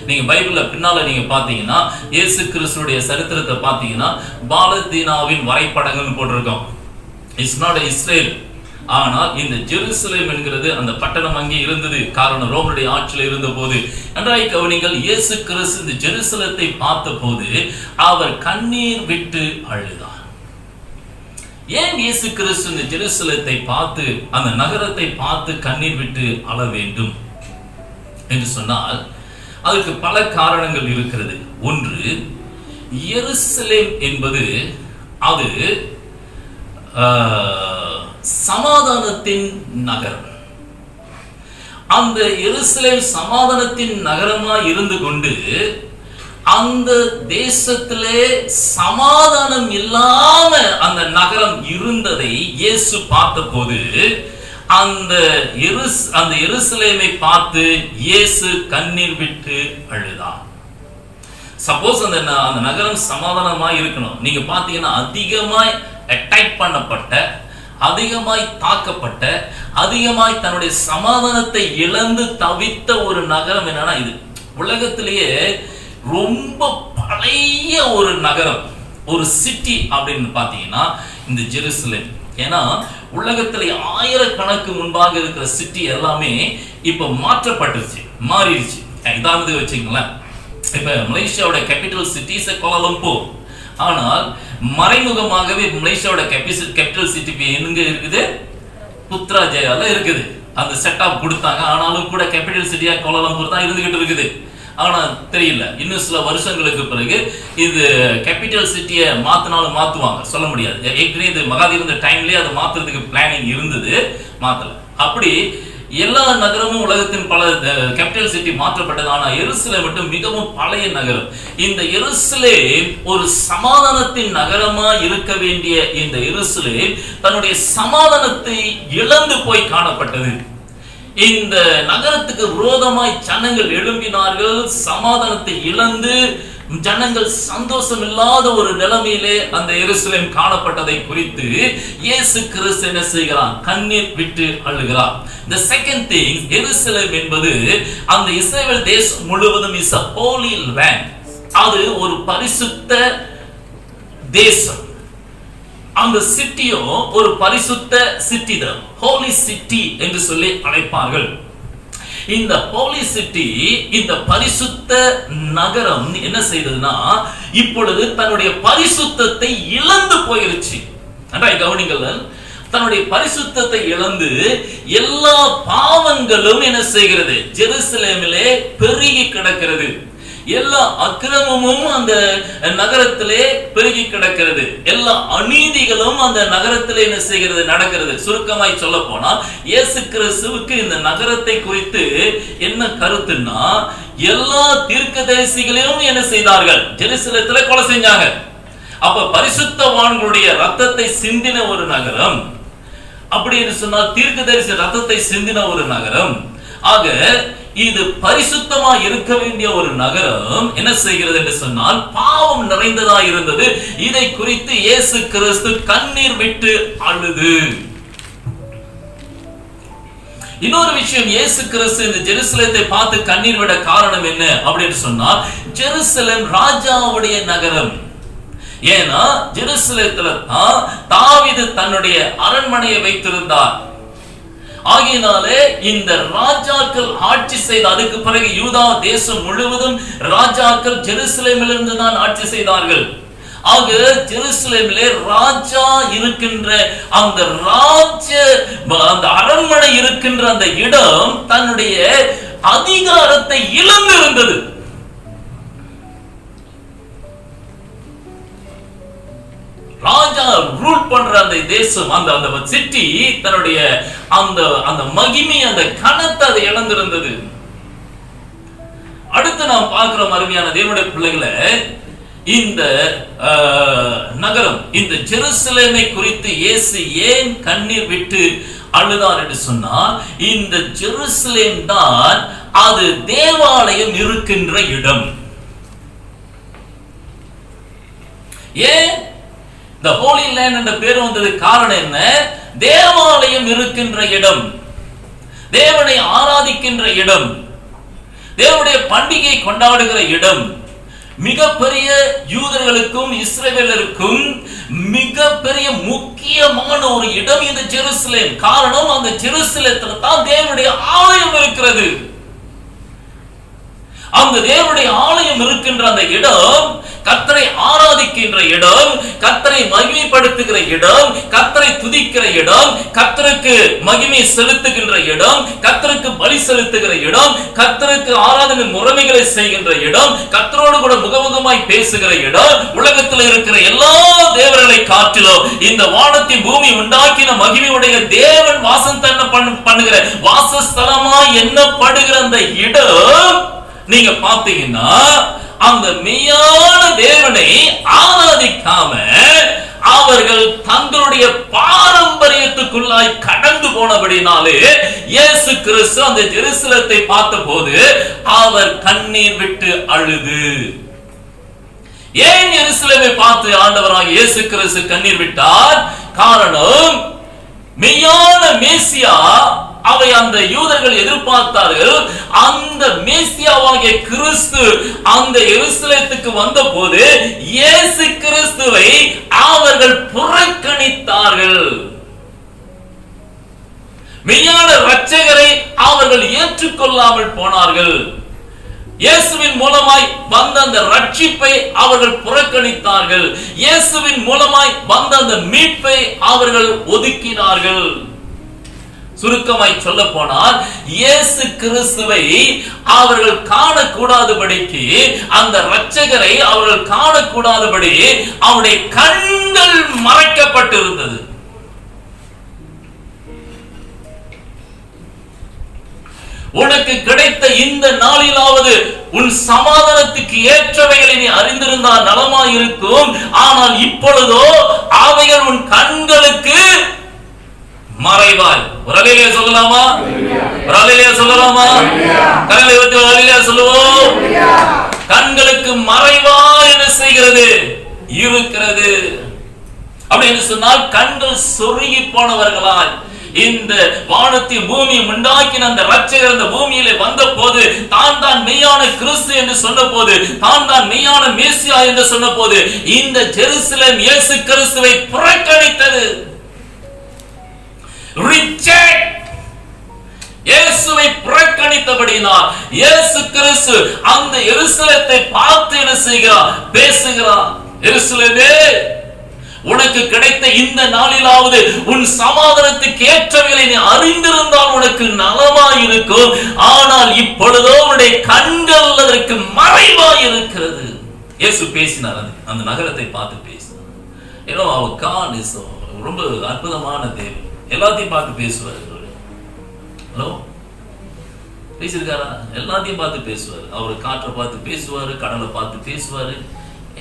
Speaker 1: நீங்க பைபிள்ல பின்னால நீங்க பாத்தீங்கன்னா இயேசு கிறிஸ்துடைய சரித்திரத்தை பாத்தீங்கன்னா பாலஸ்தீனாவின் வரைபடங்கள் போட்டிருக்கோம். It's not Israel. ஆனால் இந்த ஜெருசலேம் என்கிறது அந்த பட்டணம் அங்கே இருந்தது. காரணம் ரோமனுடைய ஆட்சியில் இருந்த போது. நன்றாய் கவனிங்கள், இயேசு கிறிஸ்து இந்த ஜெருசலத்தை பார்த்த போது அவர் கண்ணீர் விட்டு அழுதார். ஏன் இயேசு கிறிஸ்து இந்த ஜெருசலத்தை பார்த்து, அந்த நகரத்தை பார்த்து கண்ணீர் விட்டு அழ வேண்டும் என்று சொன்னால் அதுக்கு பல காரணங்கள் இருக்கிறது. ஒன்று, எருசலேம் என்பது அது சமாதானத்தின் நகரம். அந்த எருசலேம் சமாதானத்தின் நகரமா இருந்து கொண்டு அந்த தேசத்திலே சமாதானம் இல்லாம அந்த நகரம் இருந்ததை இயேசு பார்த்தபோது அந்த எருசலேமை பார்த்து இயேசு கண்ணீர் விட்டு அழுதார். சப்போஸ் அந்த நகரம் சமாதானமாய் இருக்கணும். நீங்க பாத்தீங்கன்னா அதிகமாய் அட்டாக் பண்ணப்பட்ட, அதிகமாய் தாக்கப்பட்ட, அதிகமாய் தன்னுடைய சமாதானத்தை இழந்து தவித்த ஒரு நகரம் என்னன்னா இது. உலகத்திலேயே ரொம்ப பழைய ஒரு நகரம், ஒரு சிட்டி அப்படின்னு பாத்தீங்கன்னா இந்த ஜெருசலேம். ஏன்னா உலகத்துல ஆயிரக்கணக்கு முன்பாக இருக்கிற சிட்டி எல்லாமே இப்ப மாற்றப்பட்டுருச்சு, மாறிடுச்சு. இதாவது வச்சுங்களேன், இப்ப மலேசியாவோட கேபிட்டல் சிட்டி கோலாலம்பூர். ஆனால் மறைமுகமாகவே மலேசியாவோட கேபிட்டல் சிட்டி எங்க இருக்குது? புத்ராஜயால இருக்குது. அந்த செட்டப் கொடுத்தாங்க. ஆனாலும் கூட கேபிட்டல் சிட்டியா கோலாலம்பூர் தான் இருந்துகிட்டு இருக்குது. ஆனா தெரியல, இன்னும் சில வருஷங்களுக்கு பிறகு இது கேபிட்டல் சிட்டியை மாத்தினாலும் மாத்துவாங்க, சொல்ல முடியாது. ஏற்கனவே இது மகாதீர் இருந்த டைம்லயே அதை மாத்துறதுக்கு பிளானிங் இருந்தது, மாத்தல. அப்படி எல்லா நகரமும் உலகத்தின் பல கேபிட்டல் சிட்டி மாற்றப்பட்டது. ஆனா எருசலேம் மட்டும் மிகவும் பழைய நகரம். இந்த எருசலேம் ஒரு சமாதானத்தின் நகரமா இருக்க வேண்டிய இந்த எருசலேம் தன்னுடைய சமாதானத்தை இழந்து போய் காணப்பட்டது. இந்த நகரத்துக்கு விரோதமாய் ஜனங்கள் எழும்பினார்கள். சமாதானத்தை இழந்து ஜனங்கள் சந்தோஷம் இல்லாத ஒரு நிலைமையிலே அந்த எருசலேம் காணப்பட்டதை குறித்து இயேசு கிறிஸ்து என்ன செய்கிறார்? கண்ணீர் விட்டு அழுகிறார். The second thing, எருசலேம் என்பது அந்த இஸ்ரவேல் தேசம் முழுவதும் is a holy land. அது ஒரு பரிசுத்த தேசம். அந்த சிட்டியும் ஒரு பரிசுத்த சிட்டி தான், ஹோலி சிட்டி என்று சொல்லி அழைப்பார்கள். இந்த ஹோலி சிட்டி, இந்த பரிசுத்த நகரம் என்ன செய்ததுன்னா இப்பொழுது தன்னுடைய பரிசுத்தத்தை இழந்து போயிருச்சு. நன்றாய் கவனிங்கள், தன்னுடைய பரிசுத்தத்தை இழந்து எல்லா பாவங்களும் என்ன செய்கிறது? ஜெருசலேமிலே பெருகி கிடக்கிறது. எல்லா அக்கிரமமும் அந்த நகரத்திலே பெருகி கிடக்கிறது. எல்லா அநீதிகளும் அந்த நகரத்திலே என்ன செய்கிறது? நடக்கிறது. சுருக்கமாய் சொல்ல போனா இயேசு கிறிஸ்துவுக்கு இந்த நகரத்தை குறித்து என்ன கருத்துன்னா, எல்லா தீர்க்கதரிசிகளையும் என்ன செய்தார்கள்? ஜெருசலேத்திலே கொலை செஞ்சாங்க. அப்ப பரிசுத்தவான்களுடைய ரத்தத்தை சிந்தின ஒரு நகரம், அப்படி என்று சொன்னால் தீர்க்கதரிசி ரத்தத்தை சிந்தின ஒரு நகரம். ஆக இது பரிசுத்தமா இருக்க வேண்டிய ஒரு நகரம் என்ன செய்கிறது என்று சொன்னால் பாவம் நிறைந்ததா இருந்தது. இதை குறித்து இயேசு கிறிஸ்து கண்ணீர் விட்டு அழுது. இன்னொரு விஷயம், இயேசு கிறிஸ்து இந்த ஜெருசலேத்தை பார்த்து கண்ணீர் விட காரணம் என்ன அப்படின்னு சொன்னால், ஜெருசலேம் ராஜாவுடைய நகரம். ஏன்னா ஜெருசலேத்துல தான் தாவீது தன்னுடைய அரண்மனையை வைத்திருந்தார். ஆகையினாலே இந்த ராஜாக்கள் ஆட்சி செய்த, அதுக்கு பிறகு யூதா தேசம் முழுவதும் ராஜாக்கள் ஜெருசலேமிலிருந்து தான் ஆட்சி செய்தார்கள். ஆக ஜெருசலேமிலே ராஜா இருக்கின்ற அந்த அந்த அரண்மனை இருக்கின்ற அந்த இடம் தன்னுடைய அதிகாரத்தை இழந்திருந்தது. ராஜா ரூல் பண்ற அந்த தேசம், அந்த சிட்டி தன்னுடைய அந்த மகிமை, அந்த கனத்தை அதை இழந்திருந்தது. அடுத்து நாம் பார்க்கிறோம் அருமையான தேவனுடைய பிள்ளைகளை, இந்த நகரம், இந்த ஜெருசலேமை குறித்து இயேசு ஏன் கண்ணீர் விட்டு அழுதார் என்று சொன்னால், இந்த ஜெருசலேம் தான் அது தேவாலயம் இருக்கின்ற இடம். ஏன் the holy land என்ற பேர் வந்தது காரணம் என்ன? தேவாலயம் இருக்கின்ற இடம், தேவனை ஆராதிக்கின்ற இடம், தேவனுடைய பண்டிகை கொண்டாடுகிற இடம். மிகப்பெரிய யூதர்களுக்கும் இஸ்ரவேலருக்கும் மிகப்பெரிய முக்கியமான ஒரு இடம் இந்த ஜெருசலேம். காரணம், அந்த ஜெருசலேத்துல தான் தேவனுடைய ஆலயம் இருக்கிறது. அந்த தேவனுடைய ஆலயம் இருக்கின்ற அந்த இடம் கர்த்தரை ஆராதிக்கின்ற இடம், கர்த்தரை மகிமைப்படுத்துகிற இடம், கர்த்தரை துதிக்கிற இடம், கர்த்தருக்கு மகிமை செலுத்துகின்ற இடம், கர்த்தருக்கு பலி செலுத்துகிற இடம், கர்த்தருக்கு ஆராதனை முறைமைகளை செய்கின்ற இடம், கர்த்தரோடு கூட முகமுகமாய் பேசுகிற இடம். உலகத்தில் இருக்கிற எல்லா தேவர்களை காட்டிலும் இந்த வானத்தின் பூமி உண்டாக்கின மகிமையுடைய தேவன் வாசம் பண்ணுகிற வாசஸ்தலமாய் எண்ணப்படுகிற அந்த இடம் நீங்க பாத்தீங்கன்னா, அந்த மெய்யான தேவனை ஆராதிக்காம அவர்கள் தங்களுடைய பாரம்பரியத்துக்குள்ளாய் கடந்து போனபடினாலே இயேசு கிறிஸ்து அந்த ஜெருசலேத்தை பார்த்தபோது அவர் கண்ணீர் விட்டு அழுது. ஏன் எருசலேமை பார்த்து ஆண்டவராகிய இயேசு கிறிஸ்து கண்ணீர் விட்டார்? காரணம், மெய்யான மேசியா அவை அந்த யூதர்கள் எதிர்பார்த்தார்கள். அந்த மேசியாவாகிய கிறிஸ்து அந்த எருசலேத்துக்கு வந்தபோது இயேசு கிறிஸ்துவை அவர்கள் புறக்கணித்தார்கள். மெய்யான இரட்சகரை அவர்கள் ஏற்றுக்கொள்ளாமல் போனார்கள். இயேசுவின் மூலமாய் வந்த அந்த ரட்சிப்பை அவர்கள் புறக்கணித்தார்கள். இயேசுவின் மூலமாய் வந்த அந்த மீட்பை அவர்கள் ஒதுக்கினார்கள். சுருக்கமாய் சொல்ல போனால், இயேசு கிறிஸ்துவை அவர்கள் காணக்கூடாதபடிக்கு, அந்த இரட்சகரை அவர்கள் காணக்கூடாதபடி அவருடைய கண்கள் மறைக்கப்பட்டிருந்தது. உனக்கு கிடைத்த இந்த நாளிலாவது உன் சமாதானத்துக்கு ஏற்றவைகளை நீ அறிந்திருந்தால் நலமாயிருக்கும். ஆனால் இப்பொழுதோ அவைகள் உன் கண்களுக்கு மறைவாய். ஒரு அல்லேலூயா சொல்லலாமா? ஒரு அல்லேலூயா சொல்லலாமா? கரங்களை உயர்த்தி ஒரு அல்லேலூயா சொல்லுவோம். கண்களுக்கு மறைவாய் என்ன செய்கிறது? இருக்கிறது. அப்படின்னு சொன்னால் கண்கள் சொருகி போனவர்களாய், இந்த வானத்தின் பூமி உண்டாக்கின அந்த இரட்சகர் அந்த பூமியிலே வந்த போது, தான் தான் மெய்யான கிறிஸ்து என்று சொன்ன போது, தான் தான் மெய்யான மேசியா என்று சொன்ன போது, இந்த ஜெருசலேம் இயேசு கிறிஸ்துவை புறக்கணித்தது. இயேசுவை புறக்கணித்தபடினால் இயேசு கிறிஸ்து அந்த எருசலேத்தை பார்த்து என்ன செய்கிறார்? பேசுகிறார். எருசலேமே, உனக்கு கிடைத்த இந்த நாளிலாவது உன் சமாதானத்துக்கு ஏற்றவைகளை நீ அறிந்திருந்தால் உனக்கு நலமாயிருக்கும். ஆனால் இப்பொழுதோ உன்னுடைய கண்கள் அதற்கு மறைவாய் இருக்கிறது. இயேசு பேசினார், அந்த நகரத்தை பார்த்து பேசினார். ஏன்னா அவர் God is ரொம்ப அற்புதமான தேவன். எல்லாத்தையும் பார்த்து பேசுவார். ஹலோ, பேசிருக்காரா? எல்லாத்தையும் பார்த்து பேசுவார். அவர் காற்றை பார்த்து பேசுவாரு, கடலை பார்த்து பேசுவாரு,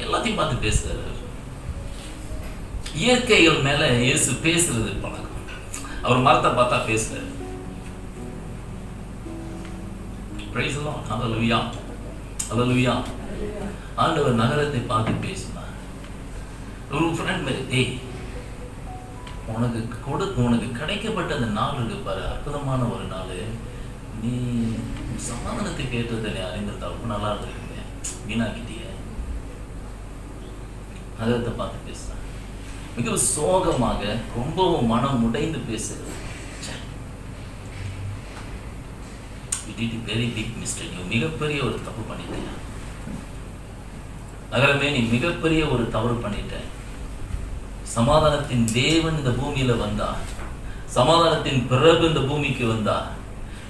Speaker 1: எல்லாத்தையும் பார்த்து பேசுறாரு. இயற்கைகள் மேல இயேசு பேசுறது பழக்கம். அவர் மரத்தை பார்த்தா பேசுறாரு, Praise the Lord. Hallelujah. Hallelujah. ஆண்டவர் நகரத்தை பார்த்து பேசினார். ஒரு ஃப்ரெண்ட் டேய், உனக்கு கிடைக்கப்பட்ட அந்த நாள் இருக்கு பாரு, அற்புதமான ஒரு நாள். நீ சமாதானத்தை கேட்டதை நீ அறிந்திருந்தா ரொம்ப நல்லா இருந்திருக்கீங்க, வீணாக்கிட்டிய. நகரத்தை பார்த்து பேசுறான். மிக சோகமாக, ரொம்பவும் மனம் உடைந்து பேசுறது. Very big mistake. நீ மிகப்பெரிய ஒரு தப்பு பண்ணிட்ட நகரமே, நீ மிகப்பெரிய ஒரு தவறு பண்ணிட்ட. சமாதானத்தின் தேவன் இந்த பூமியில வந்தார், சமாதானத்தின் பிறகு இந்த பூமிக்கு வந்தார்.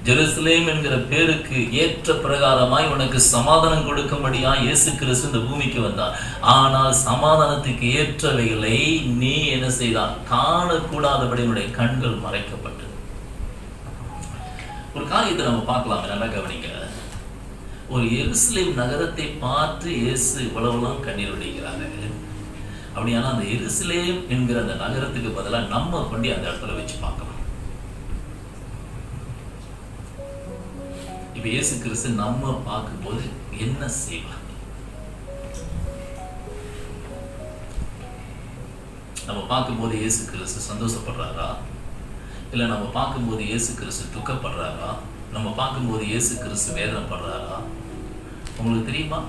Speaker 1: ஜெருசலேம் என்கிற பேருக்கு ஏற்ற பிரகாரமாய் உனக்கு சமாதானம் கொடுக்கும்படியா இயேசு கிறிஸ்து இந்த பூமிக்கு வந்தார். ஆனால் சமாதானத்துக்கு ஏற்றவைகளை நீ என்ன செய்தார்? காணக்கூடாதபடி உன்னுடைய கண்கள் மறைக்கப்பட்டது. ஒரு காரியத்தை நம்ம பார்க்கலாம், நல்லா கவனிங்க. ஒரு எருசலேம் நகரத்தை பார்த்து இயேசு இவ்வளவுலாம் கண்ணீர் வடிக்கிறாரு. அப்படியானா அந்த எருசலேம் என்கிற அந்த நகரத்துக்கு பதிலாக நம்ம கொண்டு அந்த இடத்துல வச்சு பார்க்கலாம். இப்ப இயேசு கிறிஸ்து நம்ம பார்க்கும்போது என்ன செய்வார்? நம்ம பார்க்கும்போது இயேசு கிறிஸ்து சந்தோஷப்படுறாரா, இல்ல நம்ம பார்க்கும்போது இயேசு கிறிஸ்து துக்கப்படுறாரா, நம்ம பார்க்கும்போது இயேசு கிறிஸ்து வேதனைப்படுறாரா? உங்களுக்கு தெரியுமா,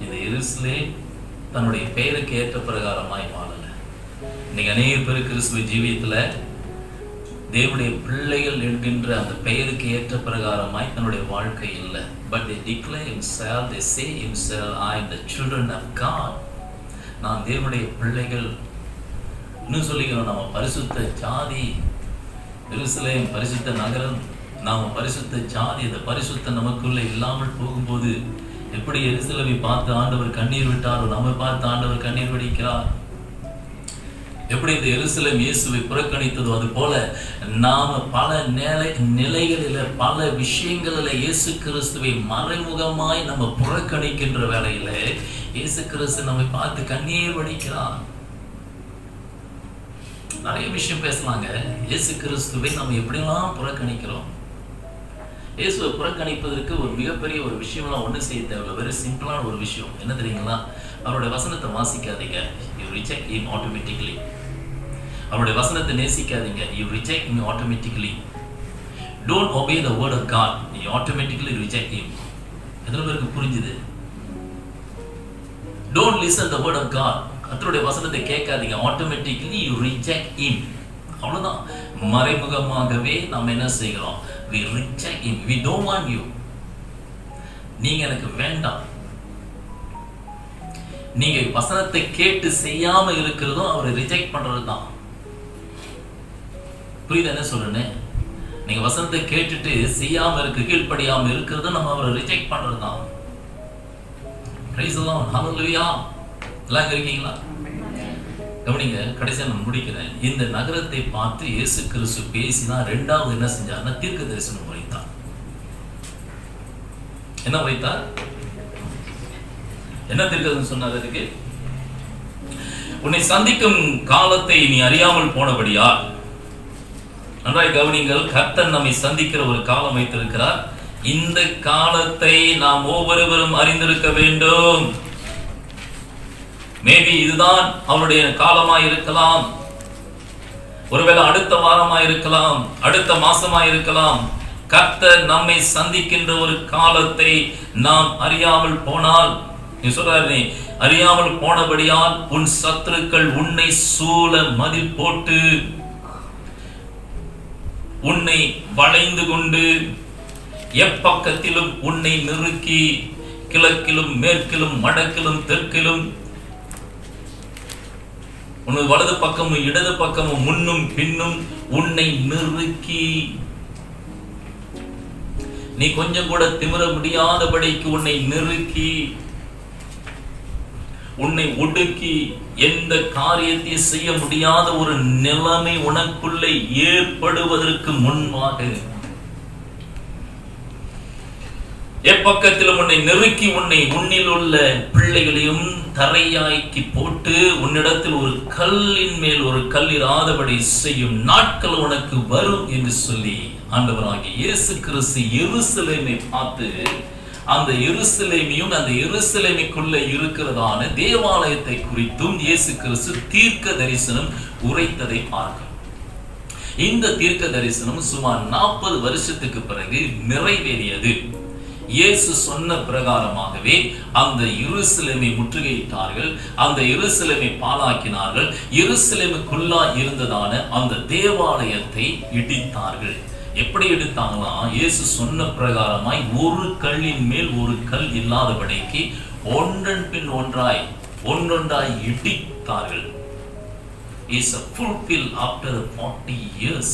Speaker 1: இந்த எருசலேம் தன்னுடைய பெயருக்கு ஏற்ற பிரகாரமாய் வாழல. இன்னைக்கு அநேக பேர் கிறிஸ்துவ ஜீவியத்துல தேவனுடைய பிள்ளைகள் என்கின்ற அந்த பெயருக்கு ஏற்ற பிரகாரமாய் தன்னுடைய வாழ்க்கை இல்லை. But they declare himself, they say himself, I am the children of God. நான் தேவனுடைய பிள்ளைகள். இன்னும் சொல்லிக்கிறோம், நம்ம பரிசுத்த ஜாதி. எருசலேம் பரிசுத்த நகரம், நாம பரிசுத்த ஜாதி. இந்த பரிசுத்த நமக்குள்ள இல்லாமல் போகும்போது எப்படி எருசலேமை பார்த்து ஆண்டவர் கண்ணீர் விட்டாரோ, நம்ம பார்த்து ஆண்டவர் கண்ணீர் வடிக்கிறார். எப்படி இந்த எருசலேம் இயேசுவை புறக்கணித்ததோ அது போல நாம பல நிலைகளில பல விஷயங்களில இயேசு கிறிஸ்துவை மறைமுகமாய் நம்ம புறக்கணிக்கின்ற வேளையில இயேசு கிறிஸ்து நம்மை பார்த்து கண்ணீர் வடிக்கிறார். நிறைய விஷயம் பேசலாங்க. இயேசு கிறிஸ்துவை நம்ம எப்படிலாம் புறக்கணிக்கிறோம். இயேசுவை புறக்கணிப்பதற்கு ஒரு மிகப்பெரிய ஒரு விஷயம்லாம் ஒண்ணு செய்ய தேவையில்லை. வெரி சிம்பிளான ஒரு விஷயம் என்ன தெரியுங்களா? அவருடைய வசனத்தை வாசிக்காதீங்க, you reject him automatically. அவருடைய வசனத்தை நேசிக்காதீங்க, you reject him automatically. Don't obey the word of God, you automatically reject him. எத்தனை பேருக்கு புரிஞ்சுது? Don't listen the word of God. கர்த்தருடைய வசனத்தை கேட்காதீங்க, automatically you reject him. அவ்வளவுதான். மறைமுகமாகவே நாம் என்ன செய்கிறோம்? We reject him. We don't want you. நீங்க எனக்கு வேண்டாம். நீங்க வசனத்தை கேட்டு செய்யாம இருக்கிறதும் அவரை ரிஜெக்ட் பண்றதுதான். புரியுது என்ன சொல்றேன்னு? நீங்க வசனத்தை கேட்டுட்டு செய்யாம இருக்கு, கீழ்ப்படியாம இருக்கிறதும் நம்ம அவரை ரிஜெக்ட் பண்றதுதான். Praise the Lord. Hallelujah. எல்லாம் இருக்கீங்களா? கவனிங்க, கடைசியா நான் முடிக்கிறேன். இந்த நகரத்தை பார்த்து இயேசு கிறிஸ்து பேசினா ரெண்டாவது என்ன செஞ்சார்னா தீர்க்க தரிசனம் வைத்தார். என்ன வைத்தார்? என்ன தீர்க்க தரிசனம் சொன்னார்? அதுக்கு உன்னை சந்திக்கும் காலத்தை நீ அறியாமல் போனபடியா. நன்றாய் கவனிங்கள், கர்த்தர் நம்மை சந்திக்கிற ஒரு காலம் வைத்திருக்கிறார். இந்த காலத்தை நாம் ஒவ்வொருவரும் அறிந்திருக்க வேண்டும். மேபி இதுதான் அவருடைய காலமாய் இருக்கலாம், ஒருவேளை அடுத்த வாரமாய் இருக்கலாம், அடுத்த மாசமாய் இருக்கலாம். கர்த்தர் நம்மை சந்திக்கின்ற ஒரு காலத்தை நாம் அறியாமல் போனால், நீ சொல்றாரு, அறியாமல் போனபடியால் உன் சத்துருக்கள் உன்னை சூழ மதில் போட்டு உன்னை வளைந்து கொண்டு எப்பக்கத்திலும் உன்னை நெருக்கி கிழக்கிலும் மேற்கிலும் வடக்கிலும் தெற்கிலும் உனது வலது பக்கமும் இடது பக்கமும் முன்னும் பின்னும் உன்னை நெருக்கி நீ கொஞ்சம் கூட திமிர முடியாதபடிக்கு உன்னை நெருக்கி உன்னை ஒடுக்கி எந்த காரியத்தை செய்ய முடியாத ஒரு நிலைமை உனக்குள்ளே ஏற்படுவதற்கு முன்பாக எப்பக்கத்திலும் உன்னை நெருக்கி உன்னில் உள்ள பிள்ளைகளையும் தரையாக்கி போட்டு உன்னிடத்தில் ஒரு கல்லின் மேல் ஒரு கல் இராதபடி செய்யும் நாட்கள் உனக்கு வரும் என்று சொல்லி ஆண்டவராகிய இயேசு கிறிஸ்து எருசலேமை பார்த்து அந்த எருசலேமையும் அந்த எருசலேமைக்குள்ள இருக்கிறதான தேவாலயத்தை குறித்தும் இயேசு கிறிஸ்து தீர்க்க தரிசனம் உரைத்ததை பார்க்கிறோம். இந்த தீர்க்க தரிசனம் சுமார் 40 வருஷத்துக்கு பிறகு நிறைவேறியது. இயேசு சொன்ன பிரகாரமாகவே அந்த எருசலேமை முற்றுகையிட்டார்கள், அந்த எருசலேமை பாழாக்கினார்கள், எருசலேமுக்குள்ளா இருந்ததான அந்த தேவாலயத்தை இடித்தார்கள். எப்படி எடுத்தாங்களா? இயேசு சொன்ன பிரகாரமாய் ஒரு கல்லின் மேல் ஒரு கல் இல்லாதபடிக்கு ஒன்றன் பின் ஒன்றொன்றாய் இடித்தார்கள். Is a fulfill after 40 years.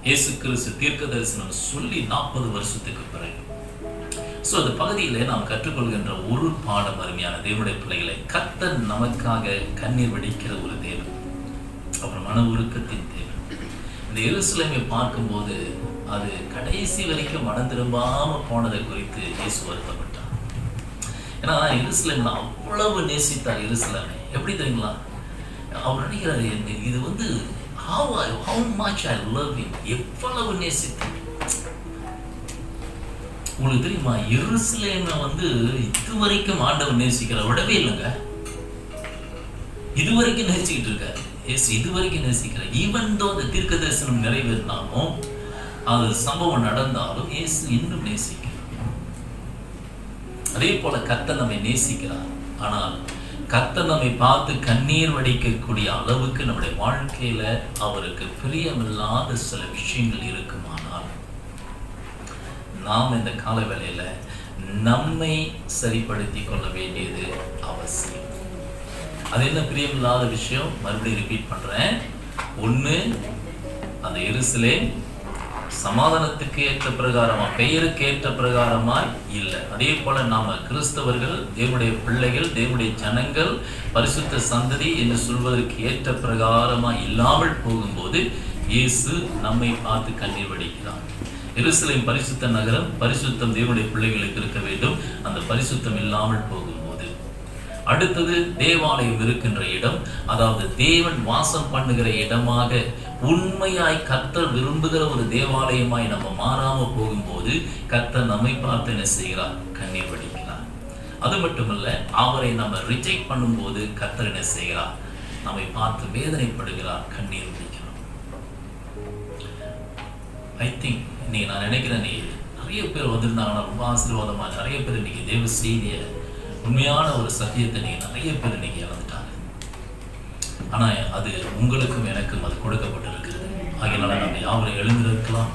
Speaker 1: இயேசு கிறிஸ்து தீர்க்க தரிசனம் சொல்லி 40 வருஷத்துக்கு பிறகு. சோ அந்த பகுதியிலே நாம் கற்றுக்கொள்கின்ற ஒரு பாடம், அருமையான தேவனுடைய பிள்ளைகளை, கர்த்தர் நமக்காக கண்ணீர் வடிக்கிற ஒரு தேவன், அப்புறம் மன உருக்கத்தின் தேவன். இந்த எருசலேமை பார்க்கும்போது அது கடைசி வரைக்கும் மனம் திரும்பாம போனதை குறித்து இயேசு வருத்தப்பட்டார். ஏன்னா எருசலேமை அவ்வளவு நேசித்தார். எருசலேமை எப்படி தெரியுங்களா? அவர் நினைக்கிறாரு, இது வந்து how much I love him, எவ்வளவு நேசித்தார். உங்களுக்கு தெரியுமா, எருசலேமை வந்து இதுவரைக்கும் ஆண்டவர் நேசிக்கிற விடவே இல்லைங்க. இதுவரைக்கும் நேசிக்கிட்டு இருக்காரு. இதுவரைக்கும் நேசிக்கிறார். ஈவன் தோ அந்த தீர்க்க தரிசனம் நிறைவேறினாலும், அது சம்பவம் நடந்தாலும் இயேசு இன்னும் நேசிக்கிறார். அதே போல கர்த்தர் நம்மை நேசிக்கிறார். ஆனால் கர்த்தர் நம்மை பார்த்து கண்ணீர் வடிக்கக்கூடிய அளவுக்கு நம்முடைய வாழ்க்கையில அவருக்கு பிரியமில்லாத சில விஷயங்கள் இருக்குமானால், நாம் இந்த கால வேளையில நம்மை சரிப்படுத்திக் கொள்ள வேண்டியது அவசியம். அது என்ன பிரியமில்லாத விஷயம்? மறுபடியும் ரிப்பீட் பண்றேன். ஒண்ணு, அந்த எருசலேம் சமாதானத்துக்கு ஏற்ற பிரகாரமா, பெயருக்கு ஏற்ற பிரகாரமா இல்லை. அதே போல நாம கிறிஸ்தவர்கள், தேவனுடைய பிள்ளைகள், தேவனுடைய ஜனங்கள், பரிசுத்த சந்ததி என்று சொல்வதற்கு ஏற்ற பிரகாரமா இல்லாமல் போகும்போது இயேசு நம்மை பார்த்து கண்ணீர் வடிக்கிறார். எருசலேம் பரிசுத்த நகரம், பரிசுத்தம் தேவனுடைய பிள்ளைகளுக்கு இருக்க வேண்டும். அந்த பரிசுத்தம் இல்லாமல் போகும்போது, அடுத்தது தேவாலயம் இருக்கின்ற இடம், அதாவது தேவன் வாசம் பண்ணுகிற இடமாக உண்மையாய் கர்த்தர் விரும்புகிற ஒரு தேவாலயமாய் நம்ம மாறாம போகும்போது கர்த்தர் நம்மை பார்த்து என்ன செய்கிறார்? கண்ணீர் வடிக்கிறார். அது மட்டுமல்ல, அவரை நம்ம ரிஜெக்ட் பண்ணும்போது கர்த்தர் என்ன செய்கிறார்? நம்மை பார்த்து வேதனைப்படுகிறார், கண்ணீர் வடிக்கிறார். ஐ திங்க் இன்னைக்கு நான் நினைக்கிறேன், நீ நிறைய பேர் வந்திருந்தாங்கன்னா ரொம்ப ஆசீர்வாதமா, நிறைய பேர் இன்னைக்கு தேவ செய்திய உண்மையான ஒரு சத்தியத்தை நீங்க நிறைய பேர் இன்னைக்கு இழந்துட்டாங்க. ஆனா அது உங்களுக்கும் எனக்கும் அது கொடுக்கப்பட்டிருக்கிறது. ஆகையினால நம்ம யாவரும் எழுந்திருக்கலாம்.